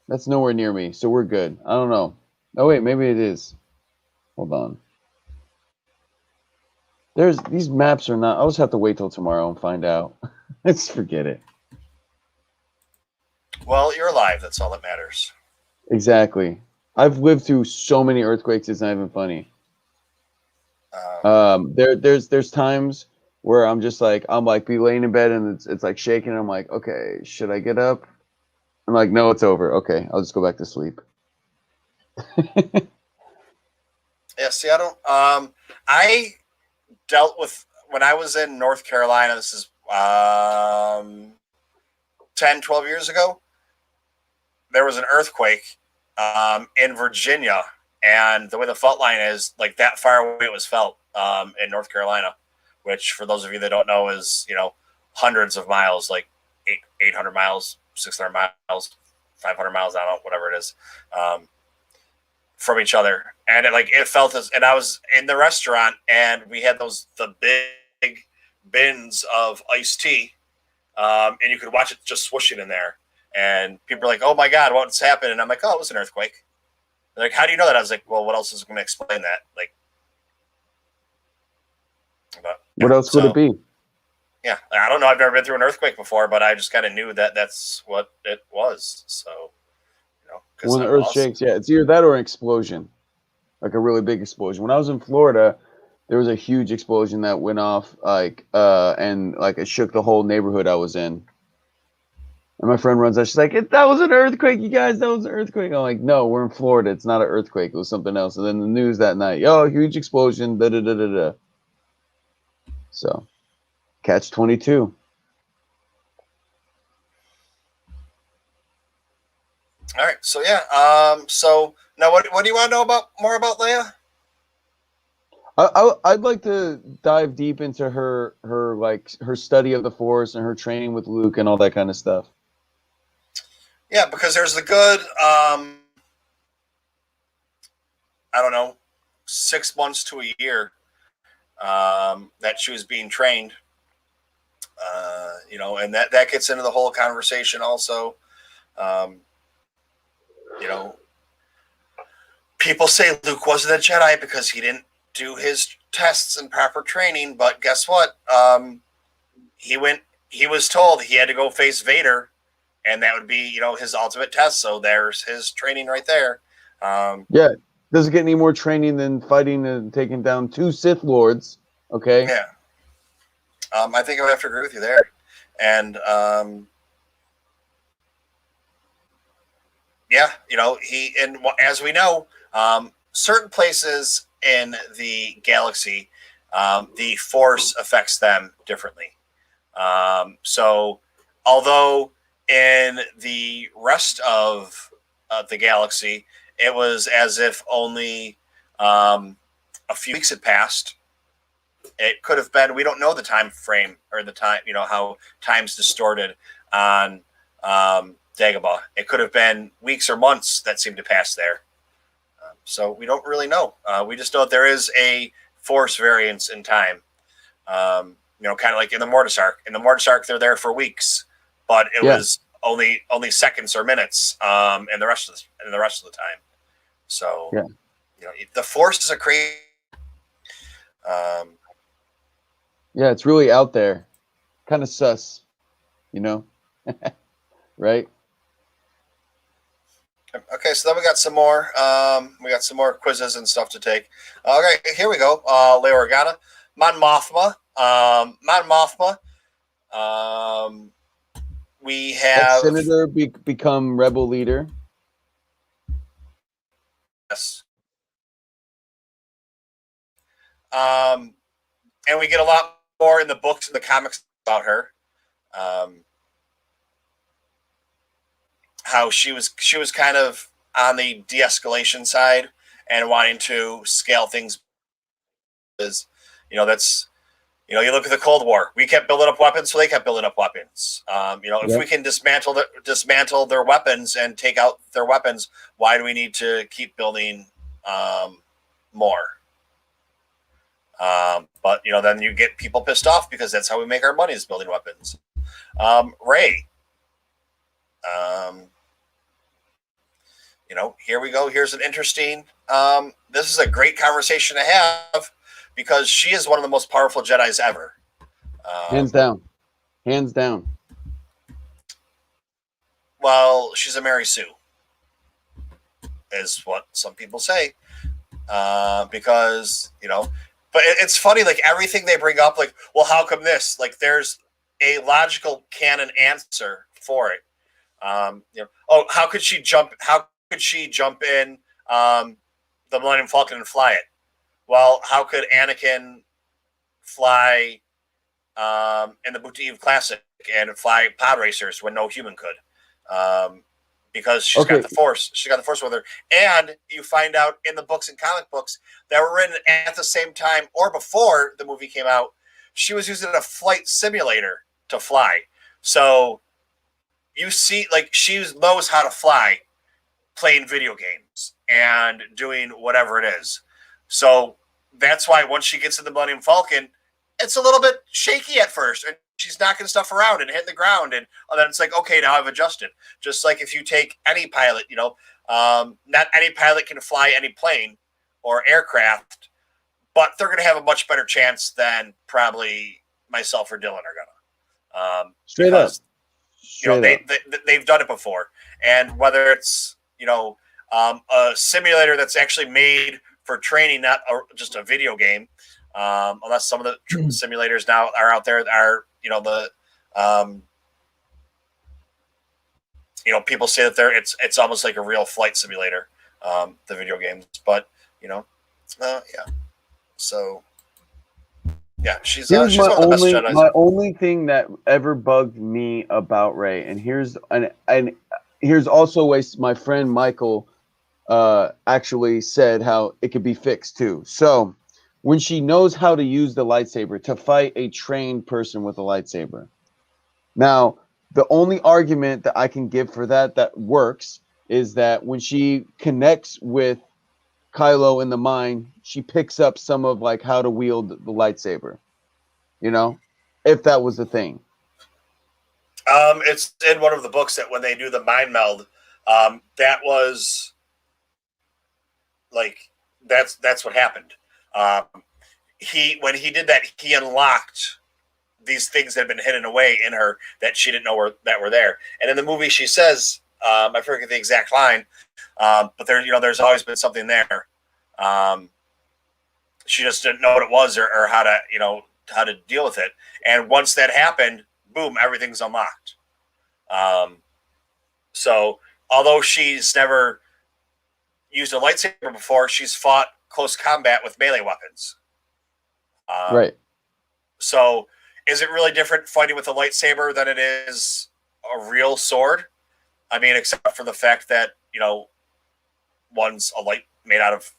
That's nowhere near me, so we're good. I don't know. Oh, wait, maybe it is. Hold on. These maps are not... I'll just have to wait till tomorrow and find out. Let's forget it. Well, you're alive. That's all that matters. Exactly. I've lived through so many earthquakes, it's not even funny. There's times where I'm be laying in bed and it's like shaking. And I'm like, okay, should I get up? I'm like, no, it's over. Okay, I'll just go back to sleep. Yeah, see, I don't... I dealt with... When I was in North Carolina, this is 10, 12 years ago, there was an earthquake in Virginia, and the way the fault line is, like, that far away it was felt in North Carolina, which, for those of you that don't know, is, hundreds of miles, like 800 miles, 600 miles, 500 miles, I don't know, whatever it is, from each other. And it felt as, and I was in the restaurant, and we had the big bins of iced tea, and you could watch it just swooshing in there. And people are like, "Oh my God, what's happened?" And I'm like, "Oh, it was an earthquake." They're like, "How do you know that?" I was like, "Well, what else is going to explain that?" Like, but yeah, What else would it so be? yeah, I don't know. I've never been through an earthquake before, but I just kind of knew that that's what it was. So, because When the I'm earth awesome. shakes, yeah, it's either that or an explosion, like a really big explosion. When I was in Florida, there was a huge explosion that went off, and like it shook the whole neighborhood I was in. And my friend runs out, she's like, "That was an earthquake, you guys. That was an earthquake." I'm like, "No, we're in Florida. It's not an earthquake. It was something else." And then the news that night, "Oh, huge explosion." Da da da da da. So, catch 22. All right, so yeah, so now what do you want to know about more about Leia? I'd like to dive deep into her study of the Force and her training with Luke and all that kind of stuff. Yeah, because there's the good, I don't know, 6 months to a year that she was being trained, and that gets into the whole conversation also. Um, you know, people say Luke wasn't a Jedi because he didn't do his tests and proper training, but guess what? He went. He was told he had to go face Vader, and that would be his ultimate test. So there's his training right there. Um, Yeah, doesn't get any more training than fighting and taking down 2 Sith Lords. Okay. yeah, I think I would have to agree with you there. And yeah, he and as we know, certain places in the galaxy, the Force affects them differently. So, although in the rest of the galaxy, it was as if only a few weeks had passed. It could have been. We don't know the time frame or the time. How time's distorted on Dagobah. It could have been weeks or months that seemed to pass there. So we don't really know. We just know that there is a force variance in time. Kind of like in the Mortis arc. In the Mortis arc, they're there for weeks, but it Yeah. was only seconds or minutes, in the rest of the time. So, Yeah. the force is a crazy. Um, Yeah, it's really out there. Kind of sus, you know? Right? okay, so then we got some more. We got some more quizzes and stuff to take. Okay, here we go. Leia Organa, Mon Mothma. Mon Mothma. Um, we have Ex-senator become rebel leader. yes. And we get a lot more in the books and the comics about her. Um, how she was kind of on the de-escalation side and wanting to scale things. Is that's you look at the Cold War. We kept building up weapons, so they kept building up weapons. If Yep. we can dismantle their weapons and take out their weapons, why do we need to keep building more? But then you get people pissed off because that's how we make our money is building weapons. Ray, um, here we go. Here's an interesting. This is a great conversation to have because she is one of the most powerful Jedi's ever. Hands down. Hands down. Well, she's a Mary Sue, is what some people say, because But it's funny, like everything they bring up, like, well, how come this? Like, there's a logical canon answer for it. Oh, how could she jump? How could she jump in the Millennium Falcon and fly it? Well, how could Anakin fly in the Boot to Eve Classic and fly pod racers when no human could? Because she's got Okay. the Force. She's got the Force with her. And you find out in the books and comic books that were written at the same time or before the movie came out, she was using a flight simulator to fly. So you see, like, she knows how to fly playing video games and doing whatever it is. So that's why once she gets in the Millennium Falcon, it's a little bit shaky at first, and she's knocking stuff around and hitting the ground, and then it's like, okay, now I've adjusted. Just like if you take any pilot, not any pilot can fly any plane or aircraft, but they're going to have a much better chance than probably myself or Dylan are going to, Straight up. because they've done it before, and whether it's a simulator that's actually made for training, not just a video game. Unless some of the simulators now are out there are, people say that it's almost like a real flight simulator, the video games, but yeah. So yeah, she's one of the best Jedis. My only thing that ever bugged me about Rey, and here's also a my friend Michael actually said how it could be fixed too. So when she knows how to use the lightsaber to fight a trained person with a lightsaber. Now, the only argument that I can give for that works is that when she connects with Kylo in the mind, she picks up some of like how to wield the lightsaber. If that was the thing. It's in one of the books that when they do the mind meld, that was like that's what happened. When he did that, he unlocked these things that had been hidden away in her that she didn't know were there. And in the movie, she says, I forget the exact line, but there's always been something there. She just didn't know what it was or how to deal with it. And once that happened, boom, everything's unlocked. So although she's never used a lightsaber before, she's fought close combat with melee weapons. Right. So is it really different fighting with a lightsaber than it is a real sword? I mean, except for the fact that, one's a light made out of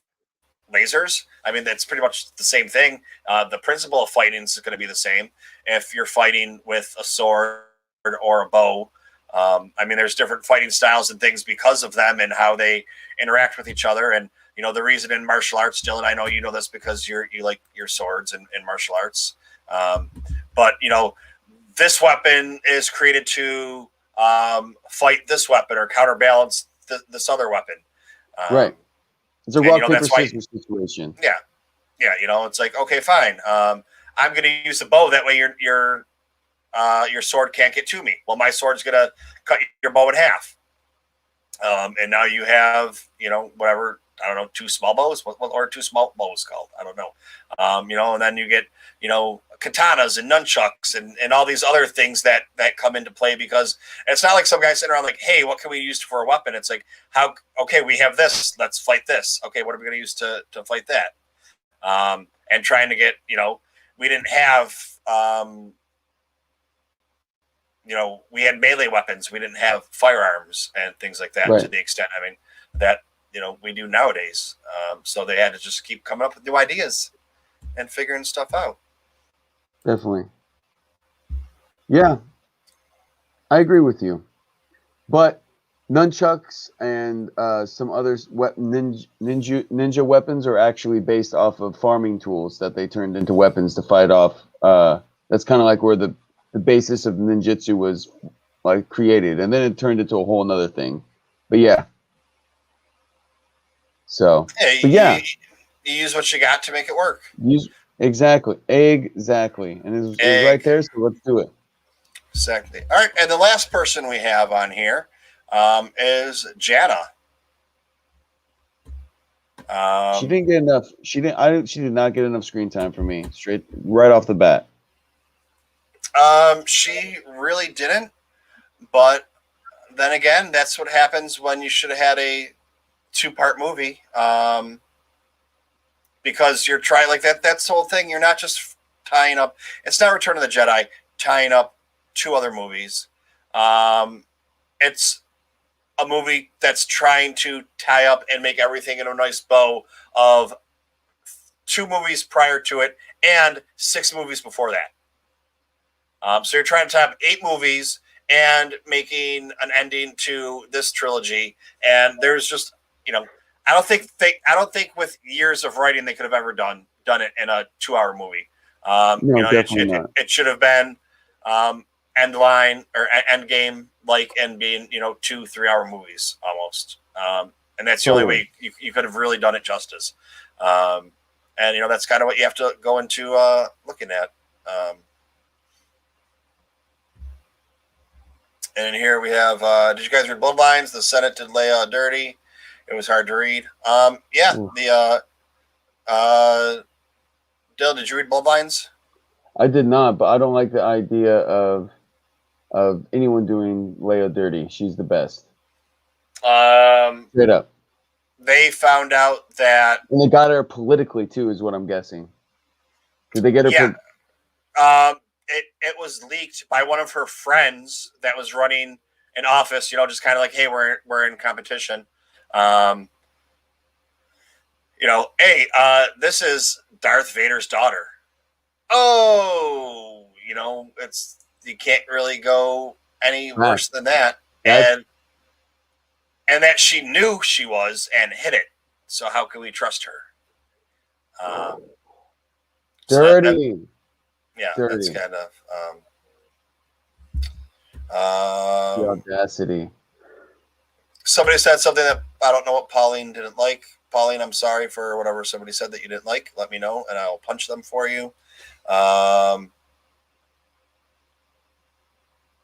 lasers. I mean, that's pretty much the same thing. The principle of fighting is going to be the same. If you're fighting with a sword or a bow, I mean, there's different fighting styles and things because of them and how they interact with each other. And, the reason in martial arts, Dylan, I know you know this because you like your swords in martial arts. But, this weapon is created to fight this weapon or counterbalance this other weapon. Right. It's a rock, paper, scissors situation. Yeah. Yeah. It's like, okay, fine. I'm going to use the bow. That way your sword can't get to me. Well, my sword's going to cut your bow in half. And now you have, whatever, I don't know, two small bows or two small bows called. I don't know. And then you get, katanas and nunchucks and all these other things that come into play, because it's not like some guy sitting around like, hey, what can we use for a weapon? It's like, okay, we have this, let's fight this. Okay, what are we going to use to fight that? And trying to get, we didn't have, we had melee weapons. We didn't have firearms and things like that to the extent, that, we do nowadays. So they had to just keep coming up with new ideas and figuring stuff out. Definitely. Yeah, I agree with you. But nunchucks and some other ninja weapons are actually based off of farming tools that they turned into weapons to fight off. That's kind of like where the basis of ninjutsu was like created, and then it turned into a whole nother thing. But yeah. So, you use what you got to make it work. Exactly, and it's right there. So let's do it. Exactly. All right, and the last person we have on here is Jana. She didn't get enough. She did not get enough screen time for me. Right off the bat. She really didn't. But then again, that's what happens when you should have had a 2-part movie. Because you're trying like that. That's the whole thing. You're not just tying up. It's not Return of the Jedi tying up 2 other movies. It's a movie that's trying to tie up and make everything in a nice bow of 2 movies prior to it and 6 movies before that. So you're trying to tie up 8 movies and making an ending to this trilogy. And there's just, I don't think with years of writing they could have ever done it in a 2-hour movie. No, definitely it, not. it should have been end line or end game like and being 2-3 hour movies almost. And that's the only way you could have really done it justice. And that's kind of what you have to go into looking at. And here we have. Did you guys read Bloodlines? The Senate did Leia dirty. It was hard to read. Yeah. Ooh. Dill, did you read Bloodlines? I did not, but I don't like the idea of anyone doing Leia dirty. She's the best. Straight up. They found out that, and they got her politically too, is what I'm guessing. Did they get her? Yeah. It was leaked by one of her friends that was running an office. Just kind of like, hey, we're in competition. Hey, this is Darth Vader's daughter. Oh, you can't really go any worse than that. And that she knew she was and hid it. So how can we trust her? Dirty. Dirty. That's kind of the audacity. Somebody said something that I don't know what Pauline didn't like. Pauline, I'm sorry for whatever somebody said that you didn't like. Let me know, and I'll punch them for you. And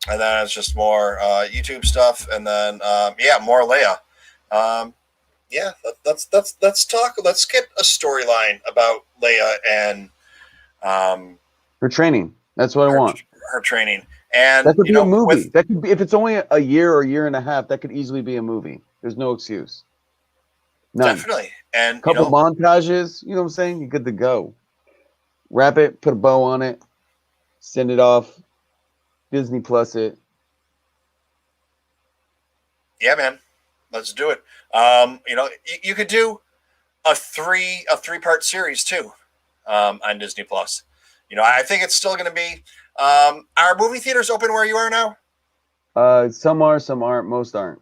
then it's just more YouTube stuff, and then more Leia. Let's talk. Let's get a storyline about Leia and her training. That's what I want. Her training, and that could be a movie. That could be, if it's only a year or year and a half, that could easily be a movie. There's no excuse. None. Definitely, and a couple montages. You know what I'm saying? You're good to go. Wrap it, put a bow on it, send it off. Disney Plus it. Yeah, man, let's do it. You could do a three-part series too on Disney Plus. I think it's still going to be. Are movie theaters open where you are now? Some are, some aren't. Most aren't.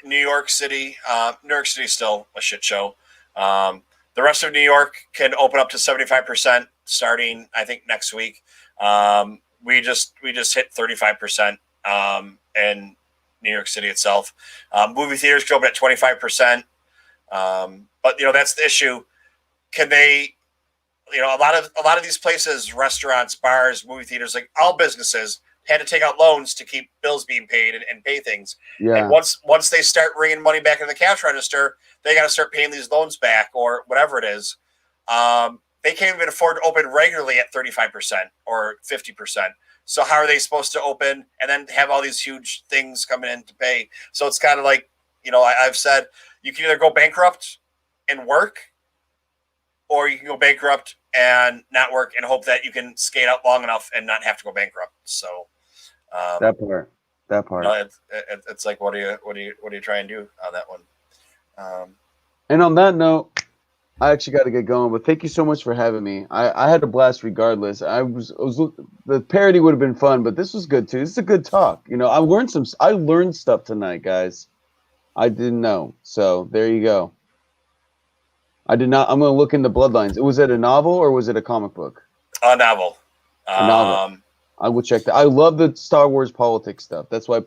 New York City. New York City is still a shit show. The rest of New York can open up to 75% starting, I think, next week. We just hit 35% in New York City itself. Movie theaters can open at 25%. But that's the issue. Can they? A lot of these places, restaurants, bars, movie theaters, like all businesses, had to take out loans to keep bills being paid and pay things. Yeah. And once they start bringing money back into the cash register, they got to start paying these loans back or whatever it is. They can't even afford to open regularly at 35% or 50%. So how are they supposed to open and then have all these huge things coming in to pay? So it's kind of like, I've said you can either go bankrupt and work, or you can go bankrupt and not work and hope that you can skate out long enough and not have to go bankrupt. So that part. It's like, what do you try and do on that one? And on that note, I actually got to get going, but thank you so much for having me. I had a blast regardless. The parody would have been fun, but this was good too. This is a good talk. I learned stuff tonight, guys. I didn't know. So there you go. I did not. I'm going to look into Bloodlines. Was it a novel or was it a comic book? A novel. A novel. I will check that. I love the Star Wars politics stuff. That's why Darth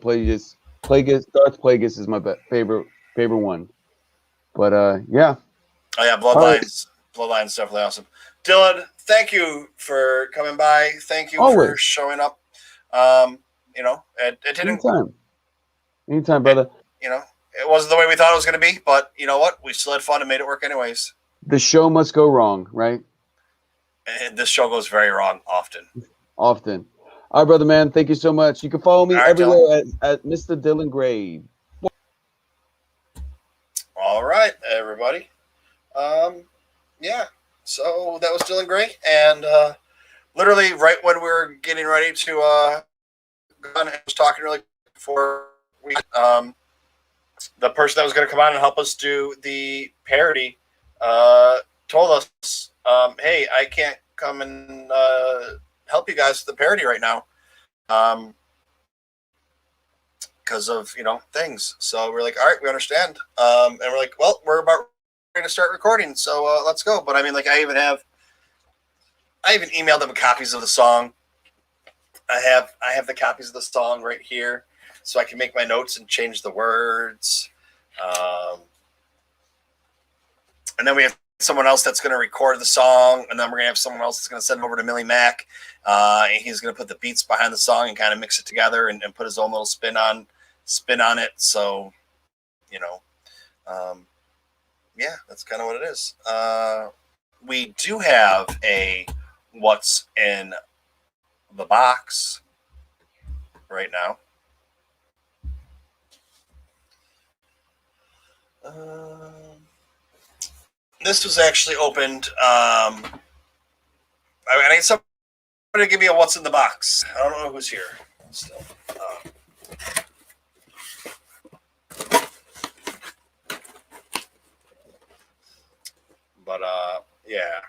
Plagueis is my favorite one. But yeah. Oh yeah, Bloodlines. Bloodlines definitely awesome. Dylan, thank you for coming by. Thank you for showing up. It didn't. Anytime, brother. It wasn't the way we thought it was going to be, but you know what? We still had fun and made it work anyways. The show must go wrong, right? And this show goes very wrong often. All right, brother, man. Thank you so much. You can follow me everywhere at Mr. Dylan Gray. All right, everybody. So that was Dylan Gray, and literally right when we were getting ready to go on, I was talking really before we the person that was going to come on and help us do the parody told us, hey, I can't come and help you guys with the parody right now because of things. So we're like, all right, we understand. And we're like, well, we're about ready to start recording, so let's go. But I mean, like, I even have I even emailed them copies of the song. I have the copies of the song right here, so I can make my notes and change the words. And then we have someone else that's going to record the song, and then we're going to have someone else that's going to send it over to Millie Mac. And he's going to put the beats behind the song and kind of mix it together and put his own little spin on it. So, you know, yeah, that's kind of what it is. We do have a what's in the box right now. This was actually opened. I need somebody to give me a what's in the box. I don't know who's here still. But yeah.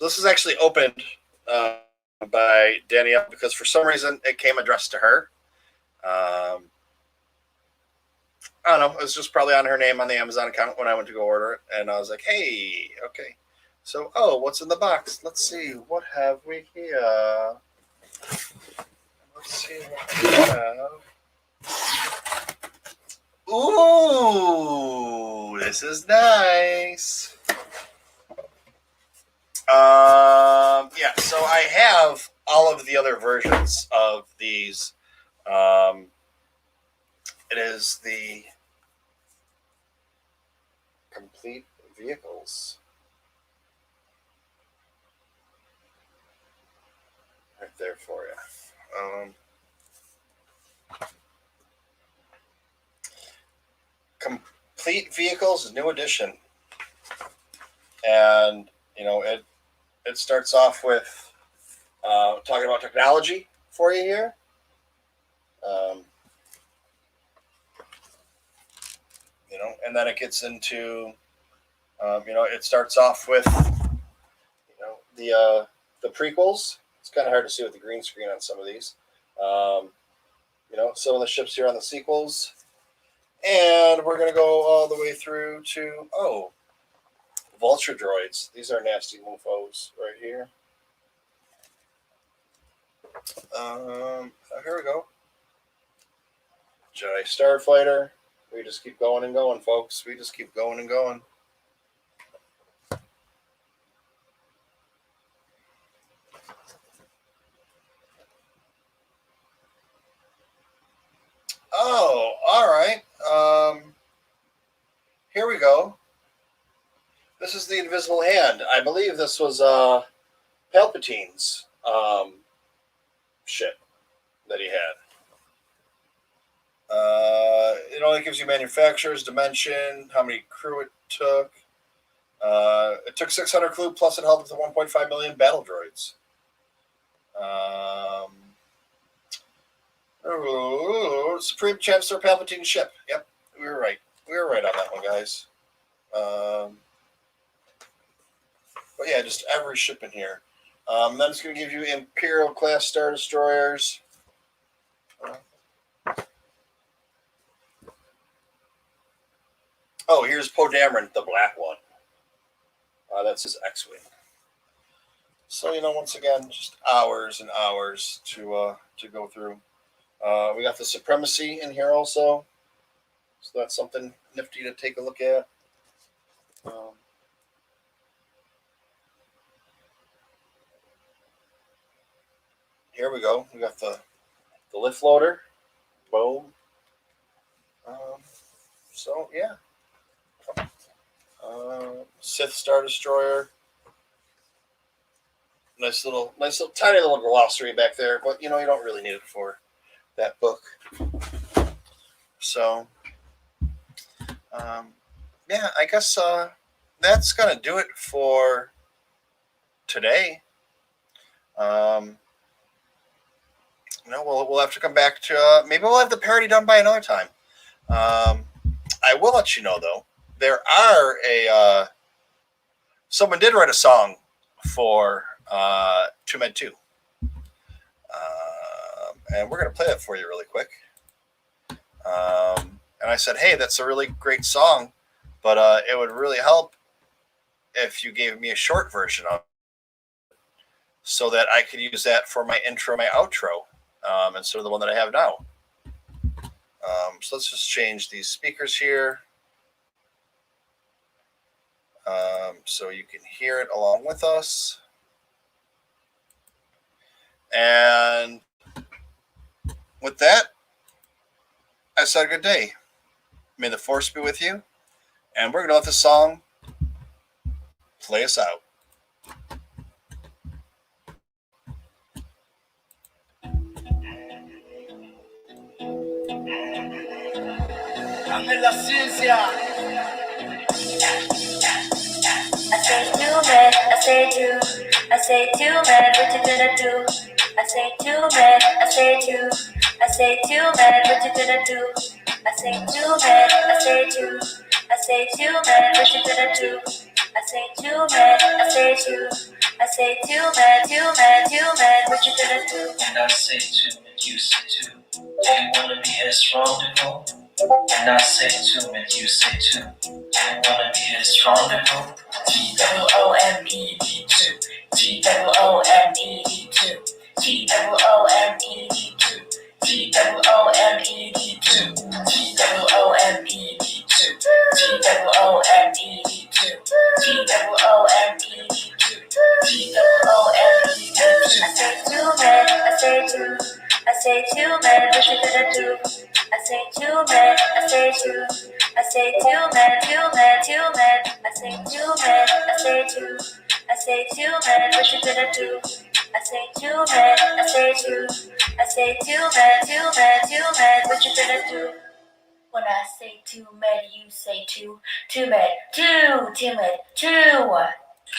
This is actually opened by Danielle because for some reason it came addressed to her. I don't know. It was just probably on her name on the Amazon account when I went to go order it. And I was like, hey, okay. So, what's in the box? Let's see. What have we here? Let's see what we have. Ooh, this is nice. Yeah, so I have all of the other versions of these. It is the complete vehicles. Right there for you. Complete vehicles, new edition. And, you know, it starts off with talking about technology for you here. You know, and then it gets into, you know, it starts off with, you know, the prequels. It's kind of hard to see with the green screen on some of these. You know, some of the ships here on the sequels. And we're going to go all the way through to, Vulture droids. These are nasty mofos right here. Here we go. Jedi Starfighter. We just keep going and going, folks. We just keep going and going. Oh, all right. Here we go. This is the Invisible Hand. I believe this was Palpatine's ship that he had. It only gives you manufacturer's dimension, how many crew it took. It took 600 crew, plus it held up to 1.5 million battle droids. Supreme Chancellor Palpatine's ship. Yep, we were right. We were right on that one, guys. But yeah, just every ship in here. Then it's going to give you Imperial class Star Destroyers. Oh, here's Poe Dameron, the black one. That's his X-Wing. So, you know, once again, just hours and hours to go through. We got the Supremacy in here also. So that's something nifty to take a look at. Here we go. We got the lift loader. Boom. So, yeah. Sith Star Destroyer. Nice little, tiny little glossary back there, but you know you don't really need it for that book. So, yeah, I guess that's gonna do it for today. You know, we'll have to come back to maybe we'll have the parody done by another time. I will let you know though. There are someone did write a song for TooMedToo's. And we're going to play that for you really quick. And I said, hey, that's a really great song, but it would really help if you gave me a short version of it. so that I could use that for my intro, my outro, instead of the one that I have now. So let's just change these speakers here, so you can hear it along with us. And with that, I said good day. May the force be with you. And we're going to let the song play us out. Dame la ciencia. I say TooMed, I say TooMed, what you gonna do? I say TooMed, I say TooMed, what you gonna do? I say TooMed, I say TooMed, what you gonna do? I say TooMed, I say TooMed, what you gonna do? And I say TooMed, you say too. Do you wanna be headstrong to go? And I say TooMed, you say too. Do you wanna be headstrong to go? TOOMED2, TOOMED2, TOOMED2, TOOMED2, TOOMED2, TOOMED2. I say TooMed, what you gonna do? I say TooMed, I say TooMed, I say TooMed, what you gonna do? I say TooMed, I say TooMed, what you gonna do? When I say TooMed, you say TooMed, TooMed,